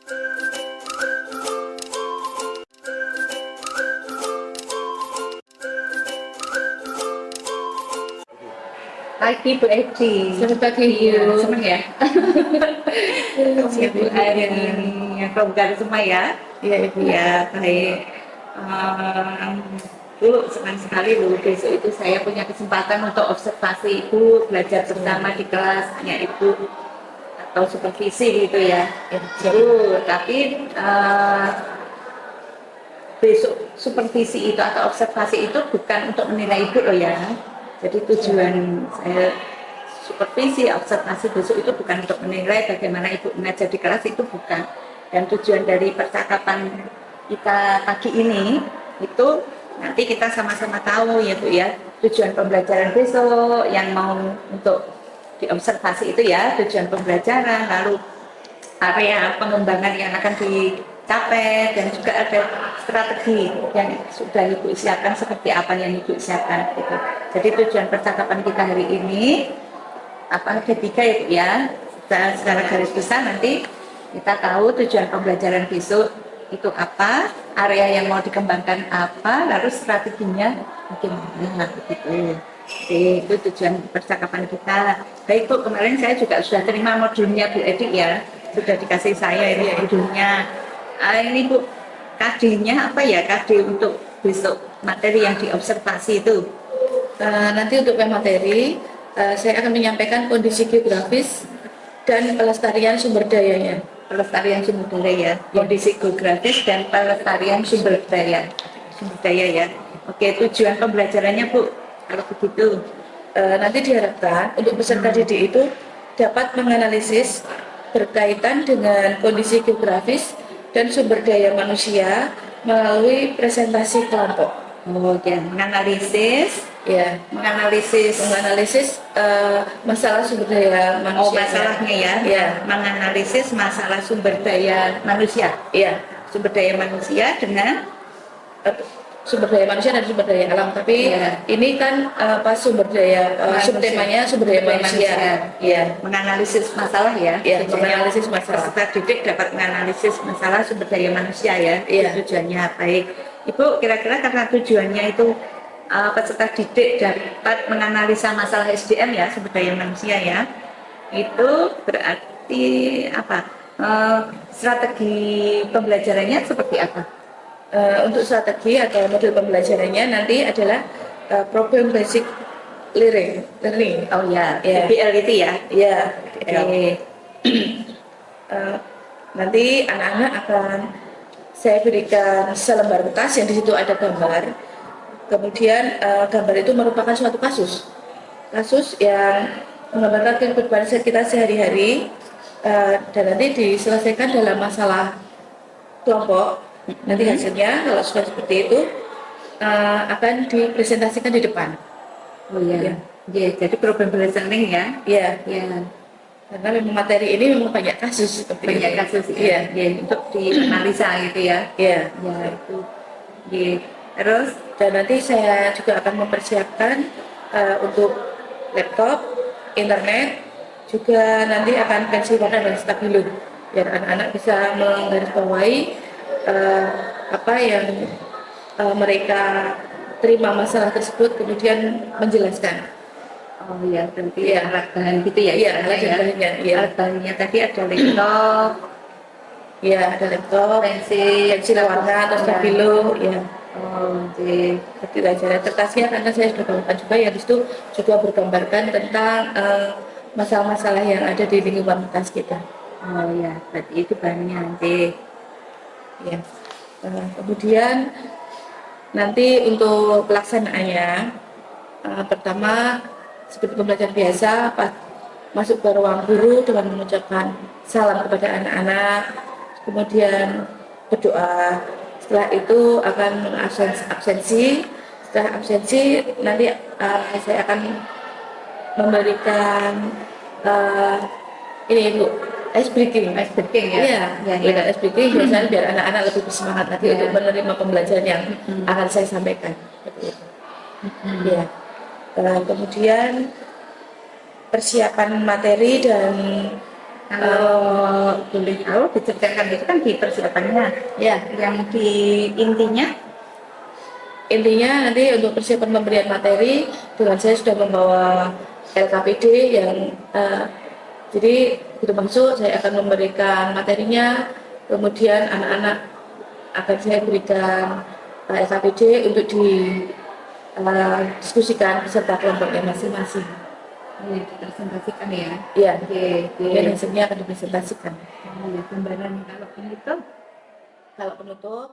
Pagi Bu Edi. Selamat pagi Iya, Bu. senang ya. Siap Bu Ibu Ari ya. keluarga semua ya. Iya Ibu. Ya baik. Bu senang sekali loh besok itu saya punya kesempatan untuk observasi Ibu belajar bersama di kelasnya Ibu atau supervisi gitu ya. Ya, siap. Bu, tapi besok supervisi itu atau observasi itu bukan untuk menilai Ibu loh ya. Jadi tujuan saya supervisi observasi besok itu bukan untuk menilai bagaimana Ibu mengajar di kelas, itu bukan. Dan tujuan dari percakapan kita pagi ini itu nanti kita sama-sama tahu ya Bu ya, tujuan pembelajaran besok yang mau untuk diobservasi itu ya, tujuan pembelajaran, lalu area pengembangan yang akan dicapai, dan juga ada strategi yang sudah Ibu siapkan seperti apa yang Ibu siapkan gitu. Jadi tujuan percakapan kita hari ini apa ada 3 ya Bu ya. Secara garis besar nanti kita tahu tujuan pembelajaran besok itu apa, area yang mau dikembangkan apa, lalu strateginya bagaimana begitu. Oke, itu tujuan percakapan kita. Baik Bu, kemarin saya juga sudah terima modulnya Bu Edi ya, sudah dikasih saya ini modulnya. Ini Bu, KD-nya apa ya, KD untuk besok materi yang diobservasi itu? Nanti untuk materi, saya akan menyampaikan kondisi geografis dan pelestarian sumber dayanya. Pelestarian sumber daya ya, kondisi geografis dan pelestarian sumber daya ya. Oke, tujuan pembelajarannya Bu kalau begitu? Nanti diharapkan untuk peserta didik itu dapat menganalisis berkaitan dengan kondisi geografis dan sumber daya manusia melalui presentasi kelompok. Oh ya, menganalisis Masalah sumber daya manusia. Oh, masalahnya ya, Ya. menganalisis masalah sumber daya manusia. Iya, Sumber daya manusia dengan sumber daya manusia dan sumber daya alam. Tapi Iya. ini kan pas sumber daya Manusia. subtemanya sumber daya manusia. Iya. Menganalisis masalah ya. Iya, Tujuannya menganalisis masalah. peserta didik dapat menganalisis masalah sumber daya manusia ya. Iya. Itu tujuannya. Baik. Ibu, kira-kira karena tujuannya itu peserta didik dapat menganalisa masalah SDM ya, sumber daya manusia ya. Itu berarti apa? Strategi pembelajarannya seperti apa? Untuk strategi atau model pembelajarannya nanti adalah problem basic learning. Oh ya, Ya. PBL itu ya. Ya. Oke. Nanti anak-anak akan saya berikan selembar kertas yang di situ ada gambar. Kemudian gambar itu merupakan suatu kasus yang menggambarkan kehidupan kita sehari-hari, dan nanti diselesaikan dalam masalah kelompok. Nanti hasilnya kalau sudah seperti itu akan dipresentasikan di depan. Oh ya. Ya, jadi problem learning ya. Ya, Ya, karena memang materi ini memang banyak kasus seperti banyak ini. kasus Iya. ya, untuk dianalisa gitu ya. Iya. Ya itu. Ya. Terus Dan nanti saya juga akan mempersiapkan untuk laptop, internet, juga nanti akan pensil warna dan stabilo biar anak-anak bisa menggarisbawahi apa yang mereka terima masalah tersebut, kemudian menjelaskan. oh ya, berarti Iya. alat bahan gitu ya. Iya, istilahnya alat ya. bahannya. Iya. Alat bahannya tadi ada laptop, Ya, ada laptop, pensil warna atau ya. stabilo, ya. Oh, oke. Seperti ajaran kertasnya karena saya sudah bawakan juga yang di situ juga bergambarkan tentang masalah-masalah yang ada di lingkungan kertas kita. Oh ya, berarti itu bahannya. Oke. Ya. Kemudian nanti untuk pelaksanaannya, pertama seperti pembelajaran biasa, masuk ke ruang guru dengan mengucapkan salam kepada anak-anak, kemudian berdoa. Setelah itu akan absensi. Setelah absensi nanti saya akan memberikan ini Bu, ice breaking ya. Iya, Ya. ice breaking biasanya biar anak-anak lebih bersemangat lagi Ya. untuk menerima pembelajaran yang akan saya sampaikan. Seperti itu. Ya. Kemudian persiapan materi dan Kalau boleh tahu diceritakan itu kan di persiapannya, Ya, yang di intinya. intinya nanti untuk persiapan pemberian materi dengan saya sudah membawa LKPD yang jadi begitu masuk saya akan memberikan materinya, kemudian anak-anak akan saya berikan LKPD untuk diskusikan beserta kelompoknya masing-masing. Ya, dipresentasikan ya. Ya, Oke, oke. kemudian hasilnya akan dipresentasikan. Ya, gambaran kalau penutup. Kalau penutup,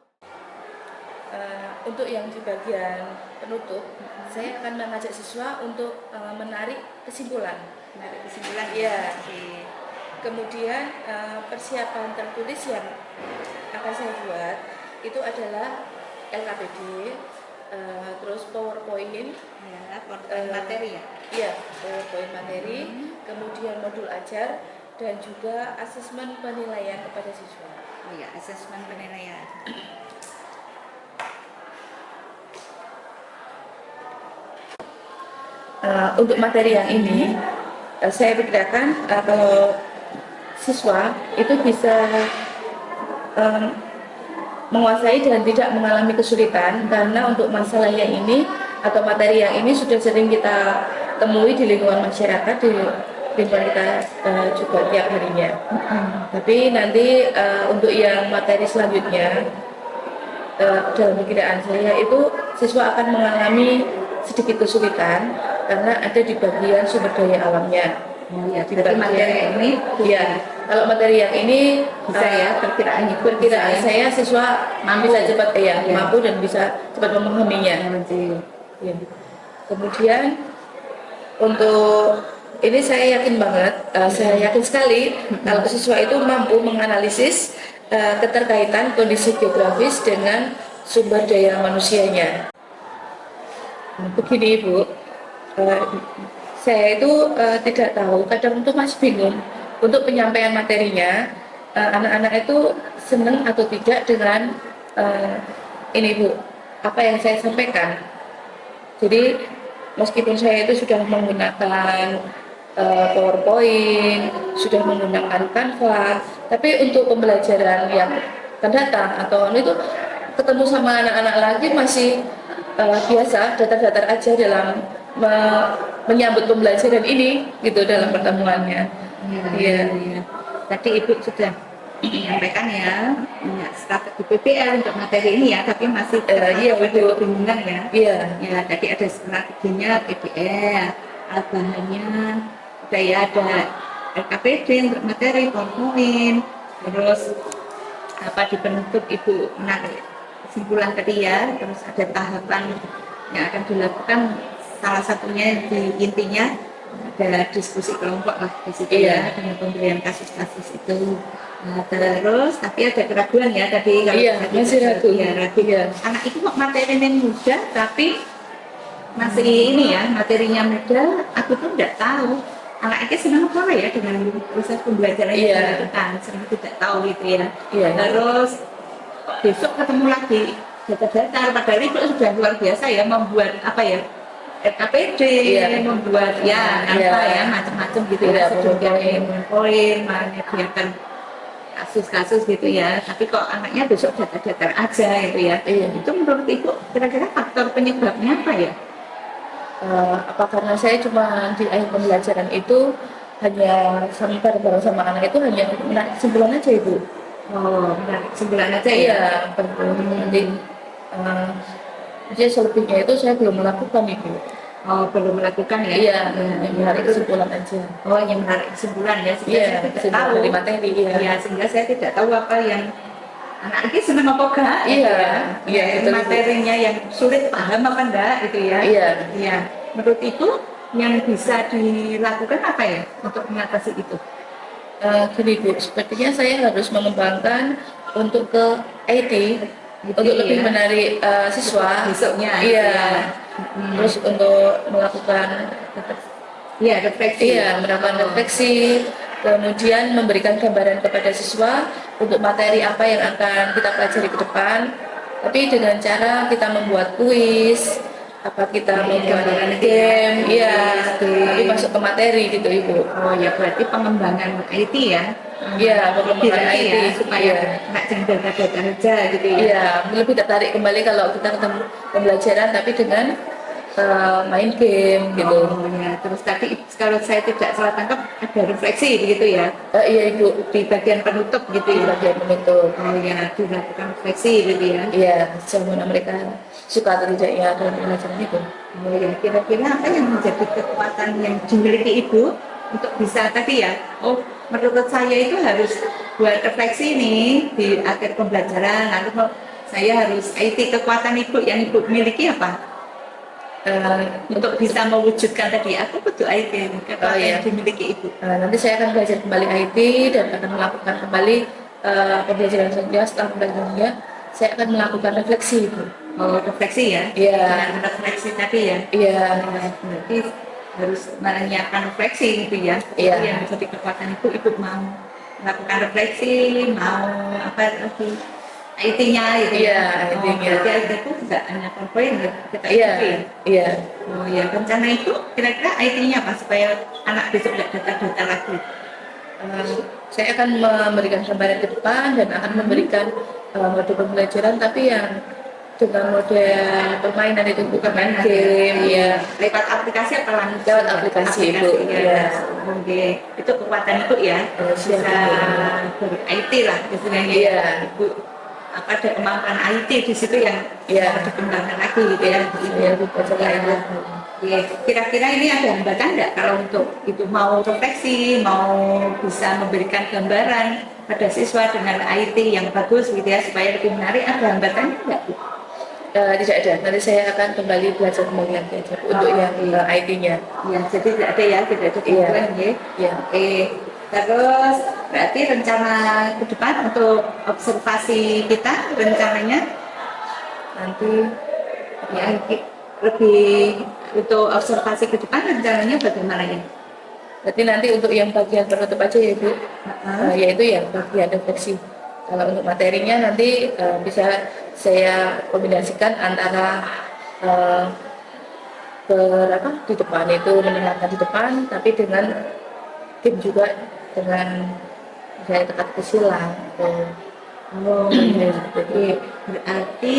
untuk yang di bagian penutup, saya akan mengajak siswa untuk menarik kesimpulan. Menarik kesimpulan. Ya. Oke. Kemudian persiapan tertulis yang akan saya buat itu adalah LKPD, terus PowerPoint, Ya, materi ya. iya PowerPoint materi, kemudian modul ajar dan juga asesmen penilaian kepada siswa. Oh ya, asesmen penilaian. Untuk materi yang ini, saya perkirakan kalau siswa itu bisa menguasai dan tidak mengalami kesulitan karena untuk masalah yang ini atau materi yang ini sudah sering kita temui di lingkungan masyarakat, di lingkungan kita juga tiap harinya. Tapi nanti untuk yang materi selanjutnya, dalam perkiraan saya itu siswa akan mengalami sedikit kesulitan karena ada di bagian sumber daya alamnya. Oh ya, Di berarti bagian materi ini ya, kalau materi yang ini bisa ya, perkiraan itu perkiraan bisa ya. saya siswa Mampu. bisa cepat Ya. mampu dan bisa cepat memahaminya. Oke. Ya. Kemudian untuk ini saya yakin banget, saya yakin sekali kalau siswa itu mampu menganalisis keterkaitan kondisi geografis dengan sumber daya manusianya. Begini Ibu, saya itu tidak tahu, kadang itu masih bingung untuk penyampaian materinya, anak-anak itu senang atau tidak dengan ini Bu, apa yang saya sampaikan. Jadi meskipun saya itu sudah menggunakan PowerPoint, sudah menggunakan Canva, tapi untuk pembelajaran yang akan datang atau itu ketemu sama anak-anak lagi masih biasa, datar-datar aja dalam menyambut pembelajaran ini gitu dalam pertemuannya. Iya. Ya. Tadi Ibu sudah menyampaikan ya strategi PPL untuk materi ini ya, tapi masih Iya, ada Ibu. kebingungan ya. Iya. Ya, tadi ada strateginya PPL, bahannya, udah ya ada LKPD untuk materi, PowerPoint, terus apa di penutup Ibu menarik kesimpulan tadi ya, terus ada tahapan yang akan dilakukan, salah satunya di intinya ada diskusi kelompok lah di situ ya, dengan pemberian kasus-kasus itu. Nah, terus tapi ada keraguan ya tadi kalau Iya, masih ragu. ya, ragu. Iya. Anak itu kok materinya mudah tapi masih ini ya, materinya mudah, aku tuh tidak tahu anak itu senang apa ya dengan proses pembelajaran yang Iya. dilakukan, sering tidak tahu gitu ya. Iya. Terus besok ketemu lagi datar-datar, padahal itu sudah luar biasa ya, membuat apa ya, LKPD, Iya. membuat ya apa Iya. ya macam-macam gitu Iya, ya, sedemikian PowerPoint. poin, menyediakan kasus-kasus gitu ya. Tapi kok anaknya besok datar-datar aja gitu ya. Iya. Itu menurut Ibu kira-kira faktor penyebabnya apa ya? Apa karena saya cuma di akhir pembelajaran itu hanya sampai bareng sama anak itu hanya menarik kesimpulan aja Ibu. Oh, menarik kesimpulan aja ya. Iya, betul. Nanti jadi selebihnya itu saya belum melakukan Ibu. Oh, belum melakukan ya? Iya, yang menarik kesimpulan aja. Oh, yang menarik kesimpulan ya, sehingga Iya, saya tidak kesimpulan tahu. dari materi. Iya. Ya, sehingga saya tidak tahu apa yang anak ini senang apa enggak. Iya, gitu ya. iya, betul. Materinya yang sulit paham apa enggak gitu ya. Iya. Iya. Menurut itu yang bisa dilakukan apa ya untuk mengatasi itu? Gini Bu, sepertinya saya harus mengembangkan untuk ke IT Gitu untuk lebih ya. menarik siswa. Besoknya, Iya. gitu ya. Terus untuk melakukan Iya, refleksi. melakukan refleksi, kemudian memberikan gambaran kepada siswa untuk materi apa yang akan kita pelajari ke depan. Tapi dengan cara kita membuat kuis, apa kita Iya, menggunakan iya. game, iya, Game. tapi masuk ke materi gitu Ibu. Oh ya, berarti pengembangan IT ya? Iya, Lebih pengembangan lagi IT, ya, supaya iya. nggak cuma data-data aja gitu ya? Iya, lebih tertarik kembali kalau kita ketemu pembelajaran tapi dengan main game gitu. Oh ya, terus tadi kalau saya tidak salah tangkap ada refleksi begitu ya? Iya Ibu, Di bagian penutup gitu di ya? bagian penutup. Oh ya, dilakukan refleksi gitu ya? Iya, sejauh mana mereka suka atau tidaknya dalam pembelajaran itu. Oh ya, kira-kira apa yang menjadi kekuatan yang dimiliki ibu untuk bisa tadi ya? Oh, menurut saya itu harus buat refleksi nih di akhir pembelajaran. Lalu saya harus IT, kekuatan ibu yang ibu miliki apa? Untuk bisa mewujudkan tadi aku butuh IT, kekuatan iya. yang dimiliki ibu. Nanti saya akan belajar kembali IT dan akan melakukan kembali pembelajaran selanjutnya. Setelah pembelajaran selanjutnya, saya akan melakukan refleksi Ibu. Oh, refleksi ya? Iya. Dengan refleksi tadi ya? Iya. Berarti harus menyiapkan refleksi gitu ya? Iya. Itu yang menjadi kekuatan ibu mau melakukan refleksi, mau apa lagi? IT-nya gitu Iya, ya? IT-nya. Berarti IT itu tidak hanya PowerPoint ya? Kita Iya. itu ya? Iya. Oh ya, rencana itu kira-kira IT-nya apa supaya anak besok tidak data-data lagi? Saya akan memberikan gambaran ke depan dan akan memberikan mode pembelajaran tapi yang dengan mode permainan itu bukan main game ya. Lewat aplikasi apa langsung? Lewat aplikasi, Ibu. Ya. Oke, itu kekuatan ibu ya. Siap, Bisa Ibu. ber-IT lah istilahnya. Iya. Ibu apa ada kemampuan IT di situ yang Iya. mau dikembangkan lagi gitu ya. Iya, Ibu, baca itu. Ya, kira-kira ini ada hambatan nggak kalau untuk itu mau refleksi, mau bisa memberikan gambaran pada siswa dengan IT yang bagus gitu ya supaya lebih menarik, ada hambatannya nggak Bu? Tidak ada. Nanti saya akan kembali belajar kembali lagi aja Bu, untuk yang IT-nya. Ya, jadi tidak ada ya, tidak ada Iya. gangguan ya. Iya. Oke, terus berarti rencana ke depan untuk observasi kita rencananya Nanti ya lebih untuk observasi ke depan rencananya bagaimana ya? berarti nanti untuk yang bagian penutup aja ya Bu, yaitu yang bagian refleksi. Kalau untuk materinya nanti bisa saya kombinasikan antara di depan itu mendengarkan di depan, tapi dengan game juga dengan misalnya teka silang atau Oh, ya. Jadi berarti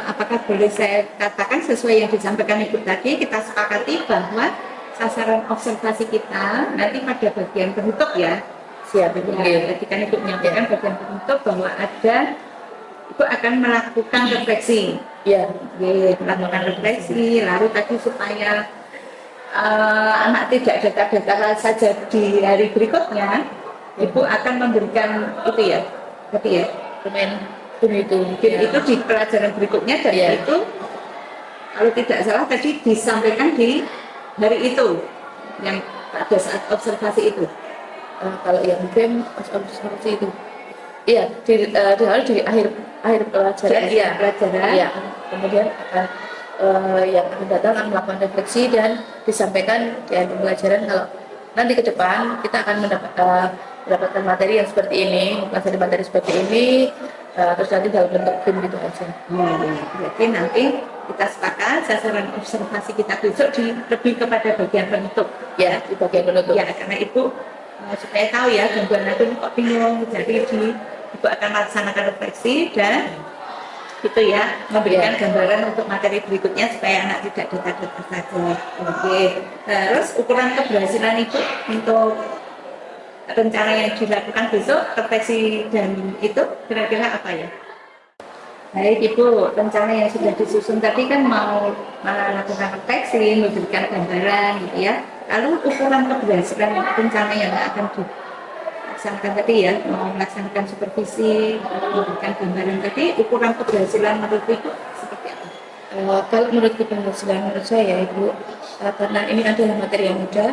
apakah boleh saya katakan sesuai yang disampaikan Ibu tadi, kita sepakati bahwa sasaran observasi kita nanti pada bagian penutup ya. siap Ibu. Ya, tadi kan Ibu menyampaikan bagian penutup bahwa Ibu akan melakukan refleksi. Ya, Melakukan refleksi, lalu tadi supaya anak tidak data-data saja di hari berikutnya, Ibu akan memberikan itu ya, tadi ya, pemain itu. game itu di pelajaran berikutnya dan itu kalau tidak salah tadi disampaikan di hari itu yang pada saat observasi itu. Kalau yang game observasi itu, iya di akhir pelajaran, Di akhir pelajaran. Iya, kemudian akan yang akan datang akan melakukan refleksi dan disampaikan di akhir pembelajaran kalau nanti ke depan kita akan mendapatkan materi yang seperti ini, mempelajari materi seperti ini, terus nanti dalam bentuk game gitu aja. Jadi nanti kita sepakat sasaran observasi kita besok lebih kepada bagian penutup. Ya, di bagian penutup. Ya, karena Ibu supaya tahu ya gangguan aku ini kok bingung. Jadi Ibu akan melaksanakan refleksi dan itu ya memberikan gambaran untuk materi berikutnya supaya anak tidak data-data saja. Oke. Terus ukuran keberhasilan Ibu untuk rencana yang dilakukan besok refleksi dan itu kira-kira apa ya? Baik Ibu, rencana yang sudah disusun tadi kan mau melakukan refleksi, memberikan gambaran gitu ya. Lalu ukuran keberhasilan rencana yang akan dilaksanakan tadi ya, mau melaksanakan supervisi, memberikan gambaran tadi, ukuran keberhasilan menurut Ibu seperti apa? Kalau menurut keberhasilan menurut saya Ibu, karena ini adalah materi yang mudah,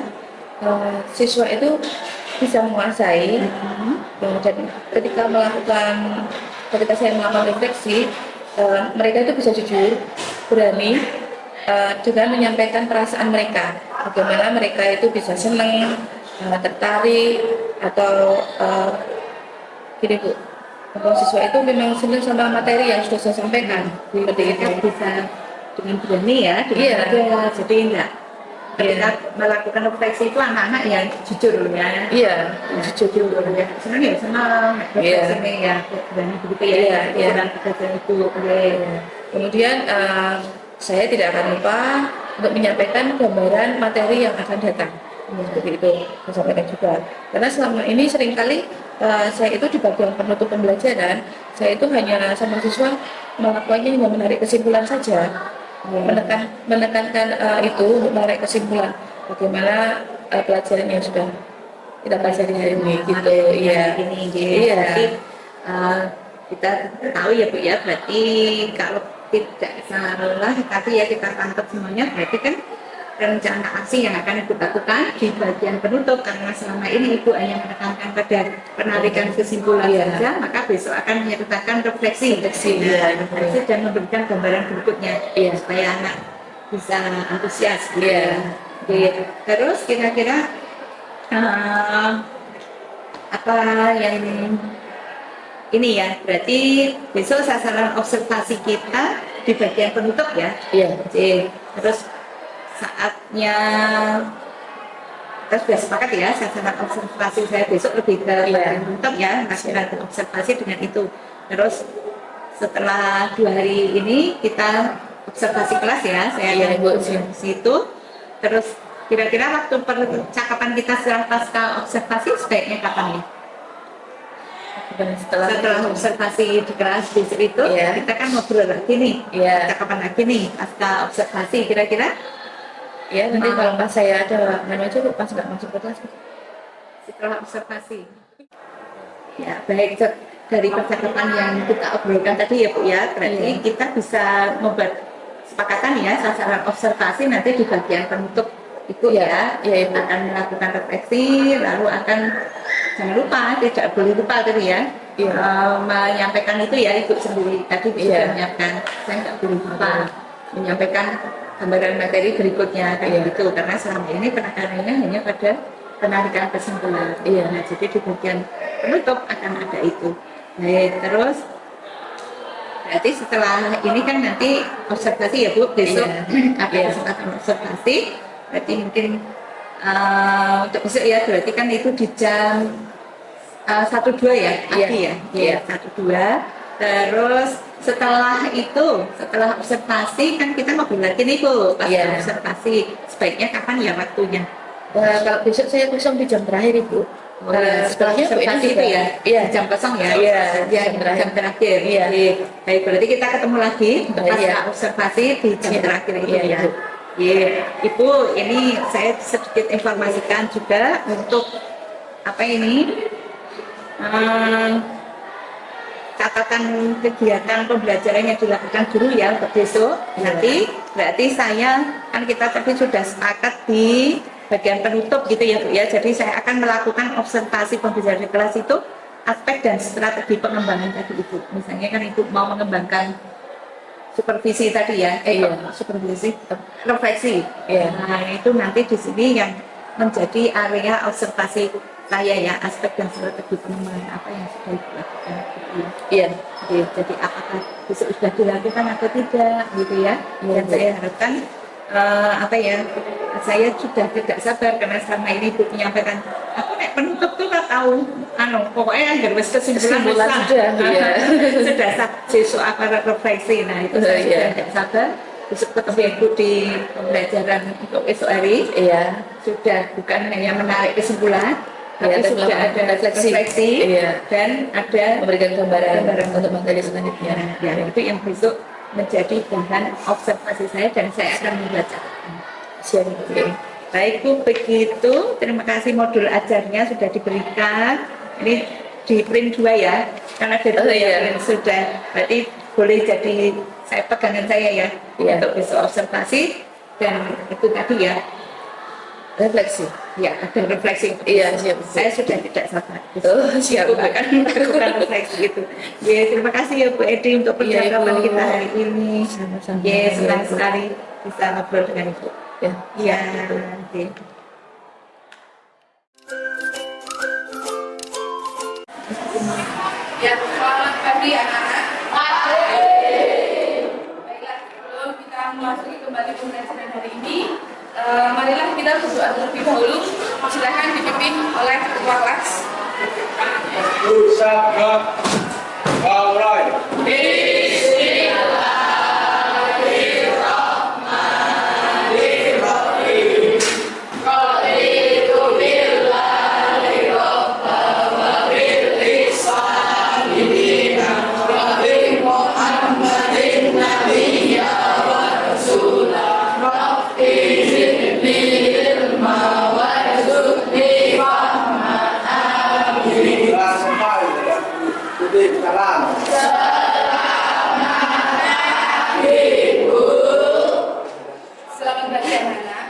siswa itu bisa menguasai dan ketika saya melakukan refleksi, mereka itu bisa jujur, berani dengan menyampaikan perasaan mereka, bagaimana mereka itu bisa senang, tertarik atau gini Bu, kalau siswa itu memang senang sama materi yang sudah saya sampaikan, seperti itu. Bisa dengan berani ya, dengan Iya. mudah. Jadi enggak ketika Iya. melakukan refleksi itu anak-anak yang jujur ya. Iya, Ya, jujur. ya. Senang ya senang refleksi Iya. nih ya, berani begitu ya. Iya, iya. Kurang kegiatan itu, ya. Iya. Kemudian saya tidak akan lupa untuk menyampaikan gambaran materi yang akan datang. Seperti itu saya sampaikan juga. Karena selama ini seringkali saya itu di bagian penutup pembelajaran, saya itu hanya sama siswa melakukannya hanya menarik kesimpulan saja, menekankan itu untuk menarik kesimpulan bagaimana pelajaran yang sudah kita pelajari hari ini gitu. Iya. Ini, Iya. berarti kita tahu ya Bu ya, berarti kalau tidak salah tapi ya kita tangkap semuanya, berarti kan rencana aksi yang akan Ibu lakukan di bagian penutup, karena selama ini Ibu hanya menekankan pada penarikan kesimpulan Iya. saja, maka besok akan menyertakan refleksi, Iya. refleksi dan memberikan gambaran berikutnya, Iya. supaya anak bisa antusias gitu Iya. ya. Oke. Terus kira-kira apa yang ini ya, berarti besok sasaran observasi kita di bagian penutup ya. Iya. Oke. Terus saatnya kita sudah sepakat ya, sasaran observasi saya besok lebih ke bagian penutup ya, lakukan observasi dengan itu. Terus setelah 2 hari ini kita observasi kelas ya, saya akan Ibu. di situ. Terus kira-kira waktu percakapan kita setelah pasca observasi sebaiknya kapan ya? Setelah observasi di kelas besok itu, kita kan ngobrol lagi nih, percakapan lagi nih pasca observasi, kira-kira? Ya, nanti kalau pas saya ada mana aja pas nggak masuk ke kelas. Setelah observasi. Ya, baik dari percakapan yang kita obrolkan tadi ya Bu ya, berarti kita bisa membuat kesepakatan ya, sasaran observasi nanti di bagian penutup itu ya, akan melakukan refleksi, lalu akan jangan lupa, tidak boleh lupa tadi ya, menyampaikan itu ya, Ibu sendiri tadi bisa menyiapkan, saya nggak boleh lupa menyampaikan gambaran materi berikutnya kayak gitu, karena selama ini penekanannya hanya pada penarikan kesimpulan. Nah, jadi di bagian penutup akan ada itu. Baik, terus berarti setelah ini kan nanti observasi ya Bu, besok ada kesempatan observasi, berarti mungkin untuk besok ya, berarti kan itu di jam 1-2 ya, pagi ya, 1-2. Terus setelah itu, setelah observasi kan kita ngobrol lagi nih Bu, pas observasi sebaiknya kapan ya waktunya? Kalau besok saya kosong di jam terakhir Ibu. Setelah observasi itu ya, jam kosong ya, jam terakhir. Baik, berarti kita ketemu lagi pas observasi di jam terakhir itu ya. Ibu, ini saya sedikit informasikan juga untuk apa ini? Catatan kegiatan pembelajaran yang dilakukan guru ya untuk besok nanti, berarti saya kan kita tadi sudah sepakat di bagian penutup gitu ya Bu ya, jadi saya akan melakukan observasi pembelajaran di kelas itu aspek dan strategi pengembangan tadi Ibu, misalnya kan Ibu mau mengembangkan supervisi tadi ya, supervisi refleksi, nah itu nanti di sini yang menjadi area observasi saya ya, aspek dan strategi pengembangan apa yang sudah dilakukan gitu ya. Jadi apakah besok sudah dilakukan atau tidak gitu ya, dan saya harapkan apa ya, saya sudah tidak sabar karena selama ini Ibu menyampaikan aku nek penutup tuh nggak tahu pokoknya yang harus kesimpulan sudah besok akan refleksi, nah itu saya sudah tidak sabar besok ketemu Ibu di pembelajaran untuk esok hari, sudah bukan hanya menarik kesimpulan tapi sudah ada refleksi dan ada memberikan gambaran untuk materi selanjutnya. Ya, itu yang besok menjadi bahan observasi saya dan saya akan membacakan. Baik Bu, begitu. Terima kasih modul ajarnya sudah diberikan. Ini di print 2 ya, karena ada 2 yang sudah. Berarti boleh jadi saya pegangan saya ya untuk besok observasi dan itu tadi ya. Refleksi. Ya, ada refleksi. Siap. Saya sudah tidak sabar. Siap. Akan melakukan refleksi gitu. Terima kasih ya Bu Edi untuk percakapan kita hari ini. Sama-sama. Senang sekali bisa ngobrol dengan Ibu. Oke. Selamat pagi anak-anak. Baiklah, sebelum kita mulai kembali pembelajaran hari ini. Marilah kita berdoa terlebih dahulu. Silakan dipimpin oleh ketua kelas. Bersabda mulai. Salam. Selamat pagi anak-anak.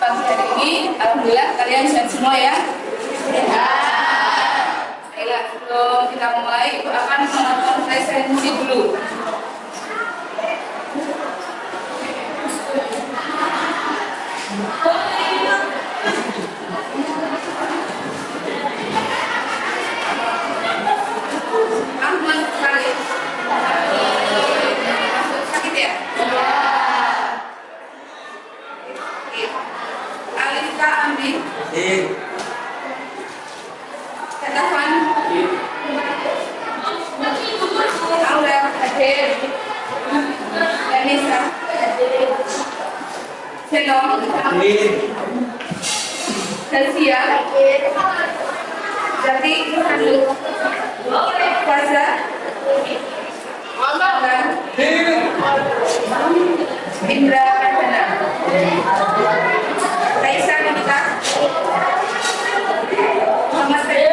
Pagi hari ini, alhamdulillah kalian sehat semua ya. Baiklah, sebelum kita mulai, Ibu akan menonton presensi dulu. Ahmad Khalid. Sakit ya? Alika Amin. Ketahuan. Aurel hadir. Danisa hadir. Senong. Delsia. Jati hadir. Faza. Dan Indra Radana. Raisa Nita. Muhammad Fadil.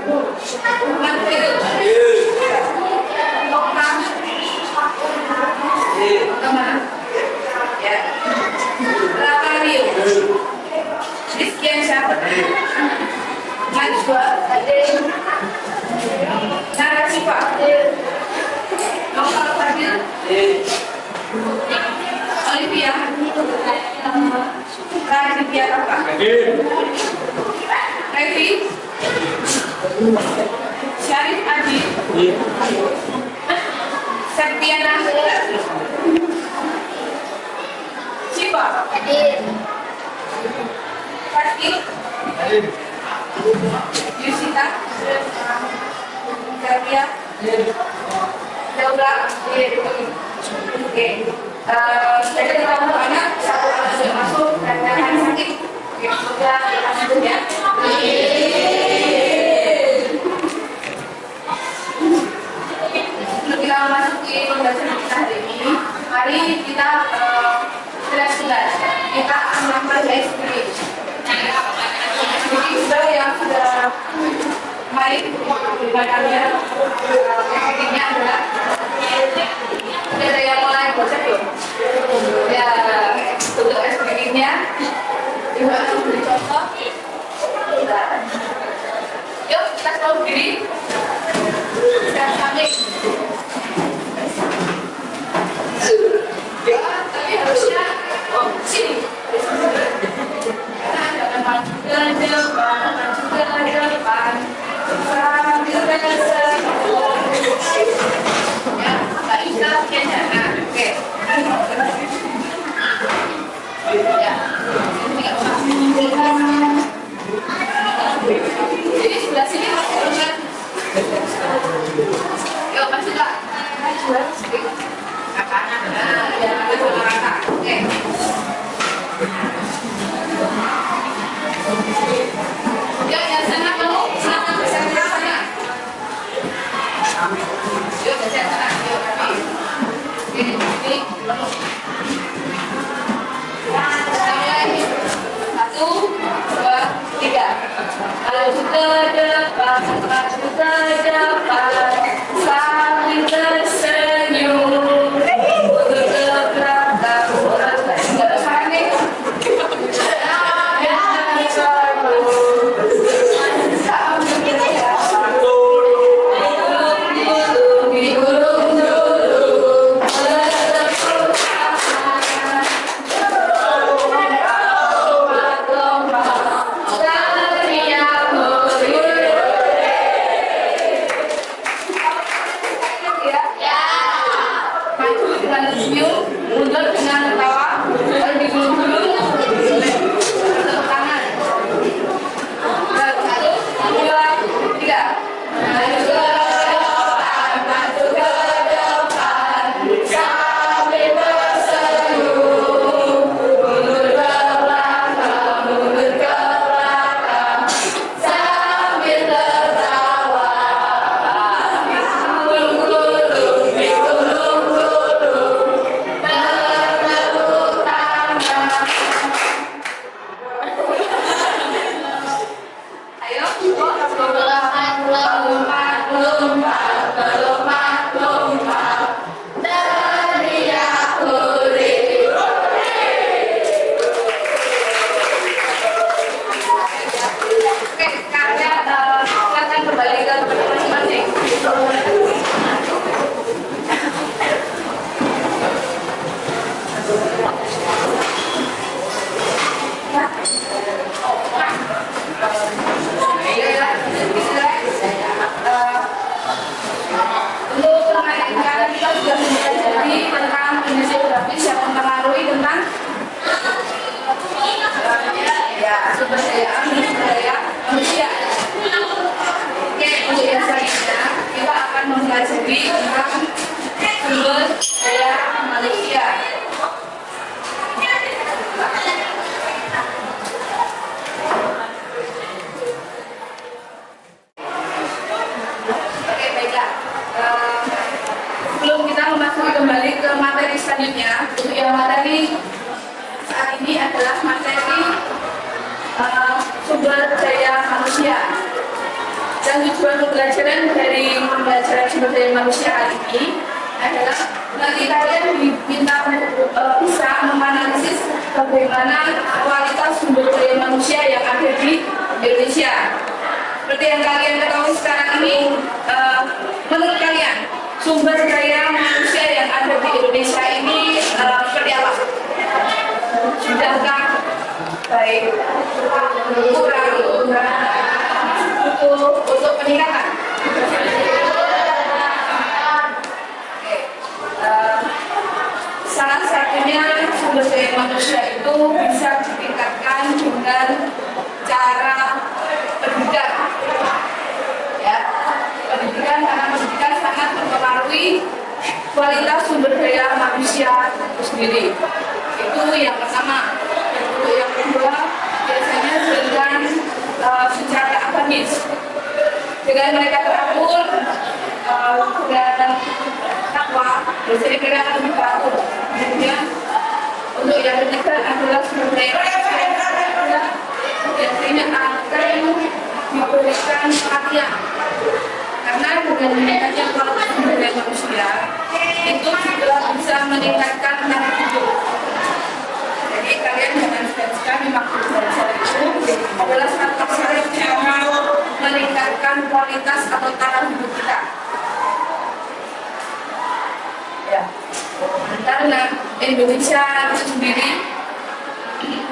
Muhammad Fadil. Okta. Okta. Ya. Rafael. Rizkian Syah. Najwa. Narasifa. Lokal Fadil. Olivia. Raditya Rafa. Revi. Syarif Adi. Septiana. Siva. Fatih. Yusita. Katia. Daula. Oke. Jadi kita anak satu anak sudah masuk dan jangan sakit. Oke, semoga kita sembuh ya. Sebelum kita memasuki pembelajaran kita hari ini, mari kita jelas-jelas kita melakukan skrip. Kita yang sudah mari badannya tekniknya adalah ada yang mulai baca belum? Ya, untuk SPG-nya Ibu akan beri contoh. Yuk, kita selalu berdiri. Kita samping. Ya, tapi harusnya sini. Jangan maju ke depan, maju ke depan. Sambil bergerak. Ya, Mbak Ika, jangan. Oke. Ya. Jadi sebelah sini masih kan? Yuk, masuk Kak. Ke kanan. Nah, jangan ke sama rata. Oke. Yuk, yang sana kamu silakan geser ke sana. Yuk, geser sana. Yuk, kami. Ini. Satu, dua, tiga. Maju ke depan, maju ke depan, sambil tersenyum. Mundur ke belakang, nggak ada suara nih. mempelajari tentang sumber daya manusia. Oke, baiklah. Sebelum kita memasuki kembali ke materi selanjutnya, untuk yang materi saat ini adalah materi sumber daya manusia. Dan tujuan pembelajaran dari pembelajaran sumber daya manusia hari ini adalah nanti kalian diminta untuk bisa menganalisis bagaimana kualitas sumber daya manusia yang ada di Indonesia. Seperti yang kalian ketahui sekarang ini, menurut kalian sumber daya manusia yang ada di Indonesia ini seperti apa? Sudahkah baik, kurang, untuk peningkatan? Salah satunya sumber daya manusia itu bisa ditingkatkan dengan cara pendidikan. Ya, pendidikan, karena pendidikan sangat mempengaruhi kualitas sumber daya manusia itu sendiri. Itu yang pertama. Untuk yang kedua, biasanya dengan secara akademis. Dengan mereka teratur dan takwa, biasanya mereka akan teratur. Kemudian untuk yang ketiga adalah sumber daya manusia biasanya akan diberikan perhatian, karena dengan meningkatnya kualitas sumber daya manusia itu juga bisa meningkatkan taraf hidup. Jadi kalian jangan segan-segan memakai dasar itu adalah satu cara utama meningkatkan kualitas atau taraf hidup kita. Ya, karena Indonesia itu sendiri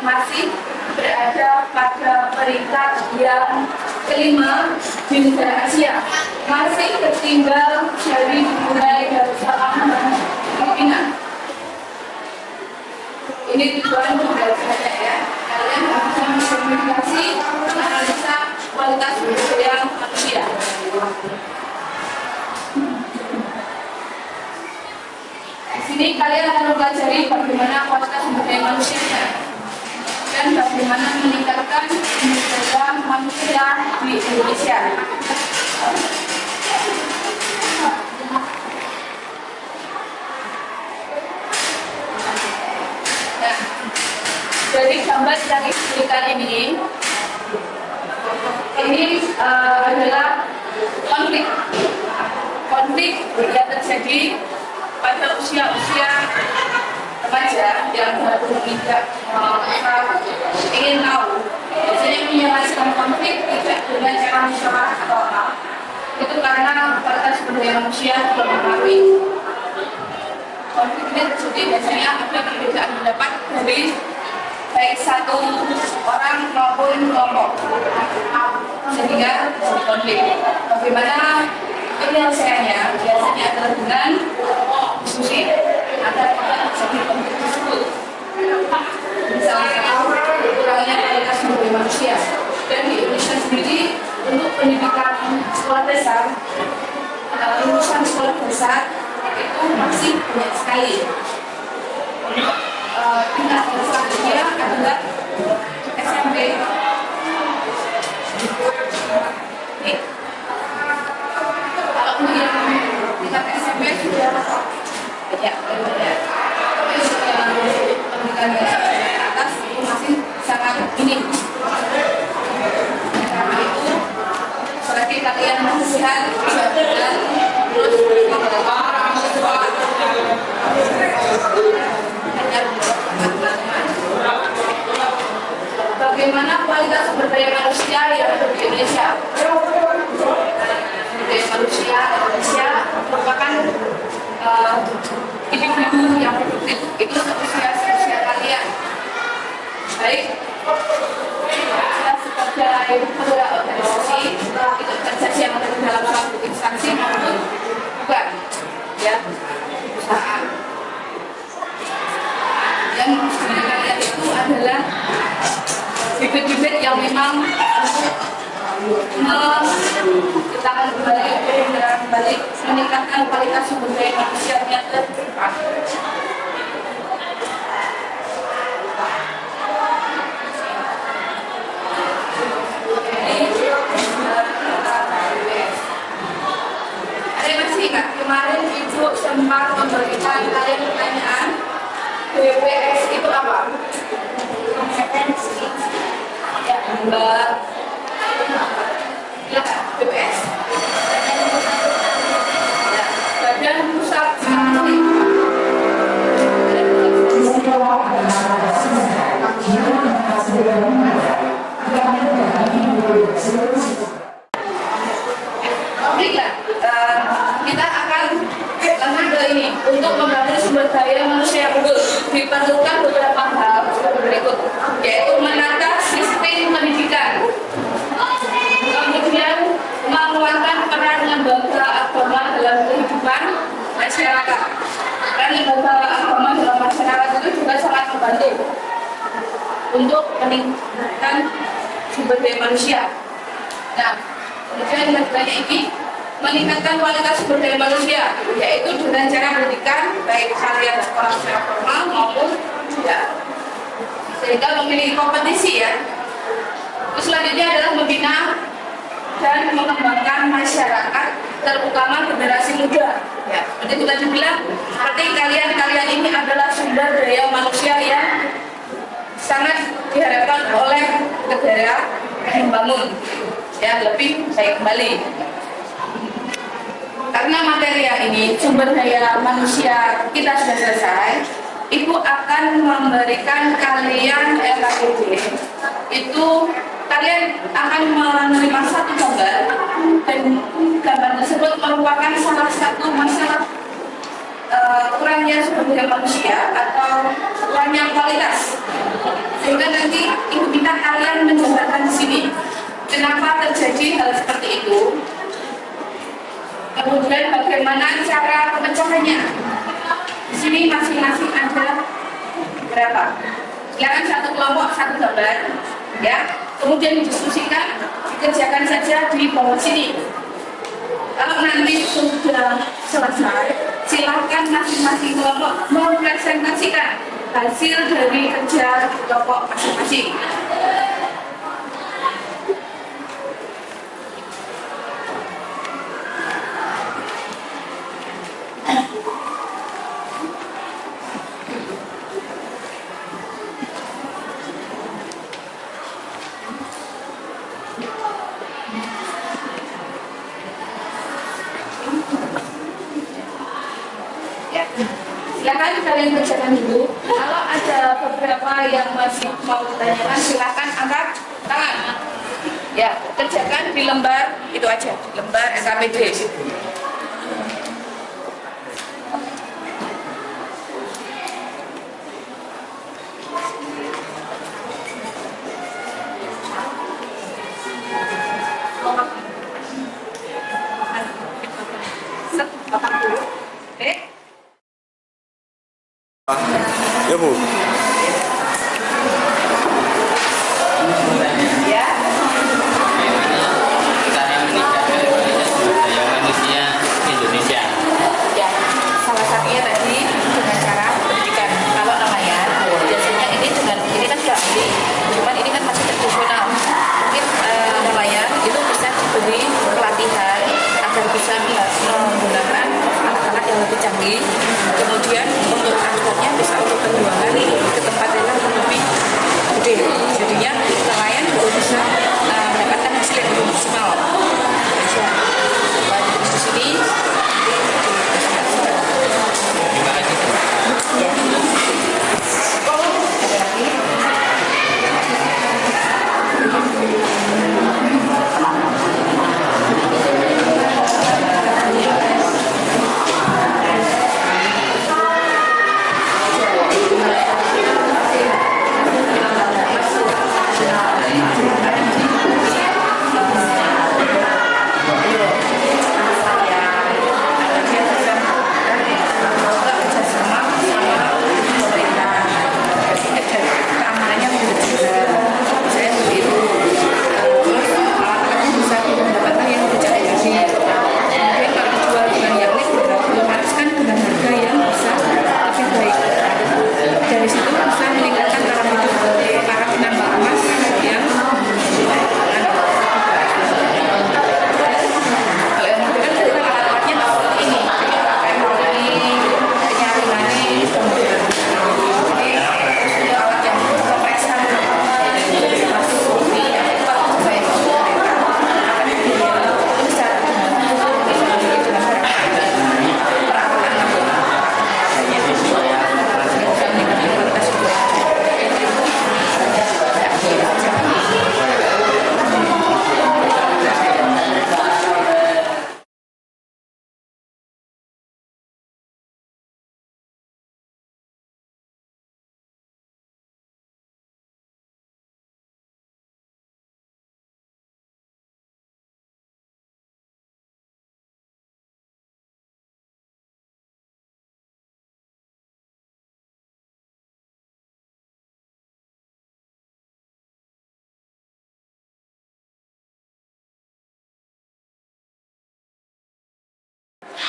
masih berada pada peringkat yang kelima di negara Asia, masih tertinggal dari Brunei Darussalam dan Filipina. Ini tujuan pembelajarannya ya, kalian bisa mengkomunikasi, menganalisa kualitas sumber daya manusia. Di sini kalian akan mempelajari bagaimana kualitas sumber daya manusia dan bagaimana meningkatkan sumber daya manusia di Indonesia. Nah, dari gambar yang diberikan ini adalah konflik yang terjadi pada usia-usia remaja yang baru menginjak ingin tahu. Biasanya menyelesaikan konflik tidak dengan cara musyawarah atau apa. Itu karena kualitas sumber daya manusia belum mempengaruhi. Konflik ini terjadi biasanya ada perbedaan pendapat dari baik satu orang maupun kelompok, sehingga konflik. Bagaimana penyelesaiannya? Biasanya adalah dengan diskusi antara terjadi konflik tersebut. Misalnya kurangnya kualitas sumber daya manusia, dan di Indonesia sendiri untuk pendidikan sekolah dasar, lulusan sekolah dasar itu masih banyak sekali. Tingkat selanjutnya adalah SMP. Kalau yang tingkat SMP sudah banyak, tapi untuk yang pendidikan ke atas itu masih sangat minim. Karena itu, selagi kalian masih sehat, dan terus bagaimana kualitas sumber daya manusia yang ada di Indonesia? Sumber daya manusia Indonesia merupakan individu yang produktif. Itu usia kalian. Baik, kita sebagai ketua organisasi, itu organisasi yang ada di dalam suatu instansi maupun bukan, ya, perusahaan. Yang sebenarnya kalian itu adalah bibit-bibit yang memang untuk kita akan kembali ke kembali meningkatkan kualitas sumber daya manusianya ke depan. Ada yang masih ingat kemarin Ibu sempat memberikan kalian pertanyaan BPS itu apa? Kompetensi. Ya, Mbak. Ya, BPS. Ya, Badan Pusat Studi. Baiklah, kita akan lanjut ke ini. Untuk membangun sumber daya manusia yang unggul diperlukan beberapa hal berikut, yaitu menata sistem pendidikan, kemudian menguatkan peran lembaga agama dalam kehidupan masyarakat. Peran lembaga agama dalam masyarakat itu juga sangat membantu untuk meningkatkan sumber daya manusia. Nah, kemudian yang banyak ini meningkatkan kualitas sumber daya manusia, yaitu dengan cara pendidikan baik kalian sekolah secara formal maupun tidak, sehingga memiliki kompetisi ya. Terus selanjutnya adalah membina dan mengembangkan masyarakat, terutama generasi muda. Ya, seperti itu tadi bilang, seperti kalian ini adalah sumber daya manusia yang sangat diharapkan oleh negara membangun ya lebih baik kembali. Karena materi yang ini sumber daya manusia kita sudah selesai, Ibu akan memberikan kalian LKPD. Itu kalian akan menerima satu gambar, dan gambar tersebut merupakan salah satu masalah kurangnya sumber daya manusia atau kurangnya kualitas. Sehingga nanti Ibu minta kalian menjelaskan di sini kenapa terjadi hal seperti itu. Kemudian bagaimana cara pemecahannya? Di sini masing-masing ada berapa? Silakan satu kelompok satu gambar, ya. Kemudian didiskusikan, dikerjakan saja di bawah sini. Kalau nanti sudah selesai, silakan masing-masing kelompok mempresentasikan hasil dari kerja kelompok masing-masing. Silakan kalian bacakan dulu. Kalau ada beberapa yang masih mau ditanyakan, silakan angkat tangan. Ya, kerjakan di lembar itu aja, lembar SKPD. Ya Bu. Ya. Cara meningkatkan kualitas sumber daya manusia Indonesia. Ya, salah satunya tadi dengan cara pendidikan. Kalau nelayan, biasanya ini dengan ini kan sudah ahli, cuman ini kan masih tradisional. Mungkin nelayan itu bisa diberi pelatihan agar bisa menggunakan alat-alat yang lebih canggih. Kemudian untuk angkatnya bisa untuk penjualan ke tempat yang lebih gede. Jadinya nelayan juga bisa mendapatkan hasil yang lebih maksimal. Di sini. Terima kasih. Ya. Ada lagi?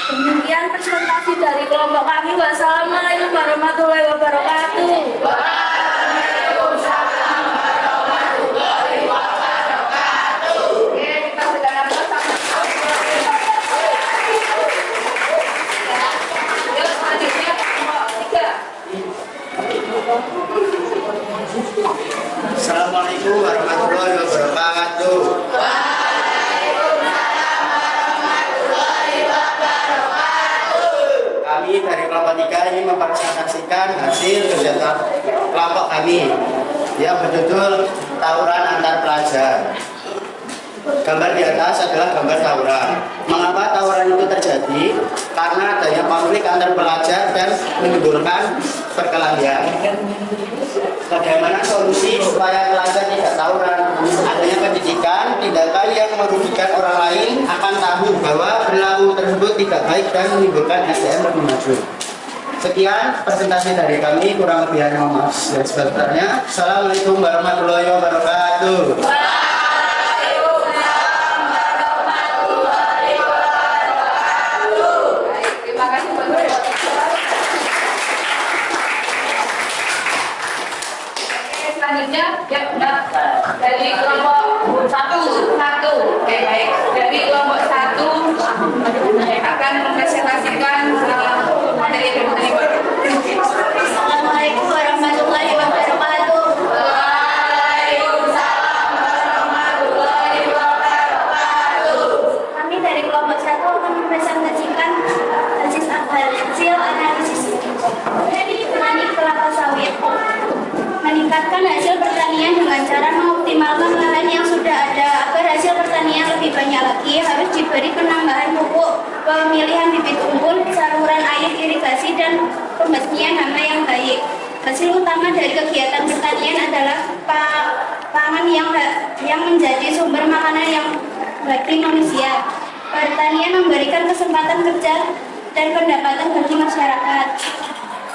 Demikian presentasi dari kelompok kami. Wassalamualaikum warahmatullahi wabarakatuh. Oke, kita sudah dapat Yuk, selanjutnya kelompok 3. Assalamualaikum warahmatullahi wabarakatuh. Kami dari kelompok 3 ini mempresentasikan hasil kegiatan kelompok kami yang berjudul tawuran antar pelajar. Gambar di atas adalah gambar tawuran. Mengapa tawuran itu terjadi? Karena adanya konflik antar pelajar dan menimbulkan perkelahian. Bagaimana solusi supaya pelajar tidak tawuran? Adanya pendidikan, tindakan yang merugikan orang lain akan tahu bahwa perilaku tersebut tidak baik dan menimbulkan SDM lebih maju. Sekian presentasi dari kami, kurang lebihnya mohon maaf dan sebagainya. Assalamualaikum warahmatullahi wabarakatuh. Terima kasih Bapak. Oke, selanjutnya ya dari kelompok 1. Oke, baik. Dari kelompok 1 akan mempresentasikan materi berikut. Assalamualaikum warahmatullahi wabarakatuh. Kami dari kelompok 1 akan mempresentasikan hasil analisis petani kelapa sawit. Meningkatkan hasil pertanian dengan cara mengoptimalkan lahan yang sudah ada agar hasil pertanian lebih banyak lagi harus diberi penambahan pupuk, pemilihan bibit unggul, saluran air irigasi dan pembasmian hama yang baik. Hasil utama dari kegiatan pertanian adalah pangan yang menjadi sumber makanan yang bagi manusia. Pertanian memberikan kesempatan kerja dan pendapatan bagi masyarakat.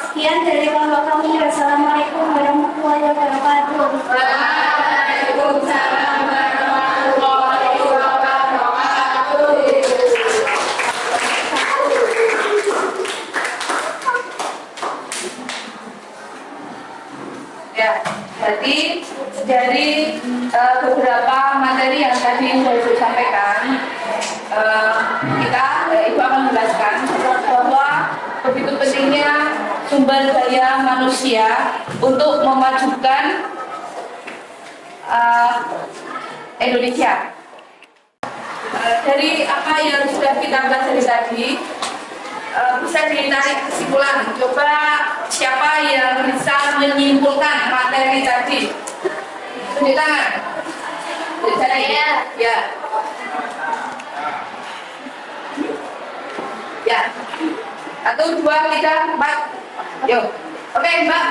Sekian dari kelompok kami. Wassalamualaikum warahmatullahi wabarakatuh. Waalaikumsalam warahmatullahi wabarakatuh. Ya, jadi dari beberapa materi yang tadi saya sampaikan, Ibu akan menjelaskan bahwa begitu pentingnya sumber daya manusia untuk memajukan Indonesia. Dari apa yang sudah kita pelajari tadi, bisa ditarik kesimpulan. Coba siapa yang bisa menyimpulkan materi tadi? Tunjuk tangan. Saya. Ya. Ya. 1, 2, 3, 4. Yuk. Oke, Mbak.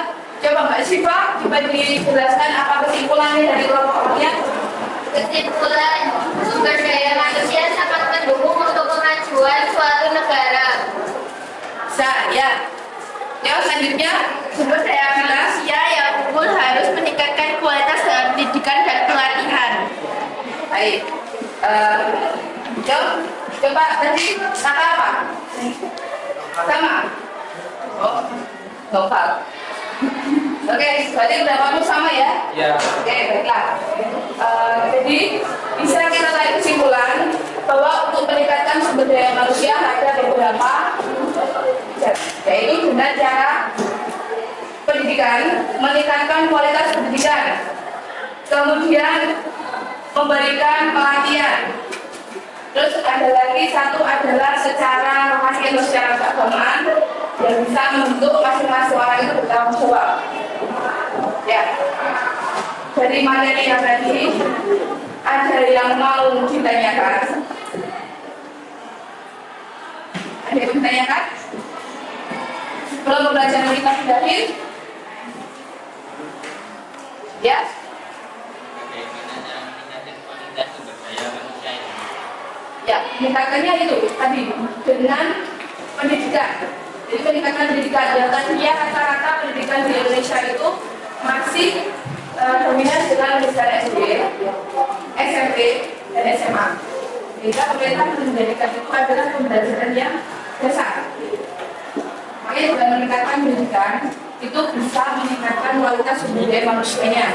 Coba Mbak Syifa, coba dijelaskan apa kesimpulannya dari kelompok kalian. Kesimpulan, sumber daya manusia sangat mendukung untuk kemajuan suatu negara. Ya. Yuk, selanjutnya Sumber daya manusia yang unggul harus meningkatkan kualitas dalam pendidikan dan pelatihan. baik. Yuk, coba tadi kata apa? Sama. Oh, novel. Oke, berarti pendapatmu sama ya? Ya. Oke, baiklah. Jadi bisa kita tarik kesimpulan bahwa untuk meningkatkan sumber daya manusia ada beberapa, yaitu dengan cara pendidikan, meningkatkan kualitas pendidikan, kemudian memberikan pelatihan. Terus ada lagi satu adalah secara rohani atau secara keagamaan yang bisa membentuk masing-masing orang itu bertanggung jawab. Ya, dari materi yang tadi ada yang mau ditanyakan? Ada yang ditanyakan? Sebelum pembelajaran kita sudahi? Ya. Bagaimana cara meningkatkan kualitas sumber daya manusia ini? Ya, meningkatkannya itu tadi dengan pendidikan. Jadi peningkatan pendidikan yang tadinya rata-rata pendidikan di Indonesia itu masih dominan dengan pendidikan SD, SMP, dan SMA. Sehingga pemerintah menjadikan itu adalah pembelajaran yang dasar. Makanya dengan meningkatkan pendidikan itu bisa meningkatkan kualitas sumber daya manusianya.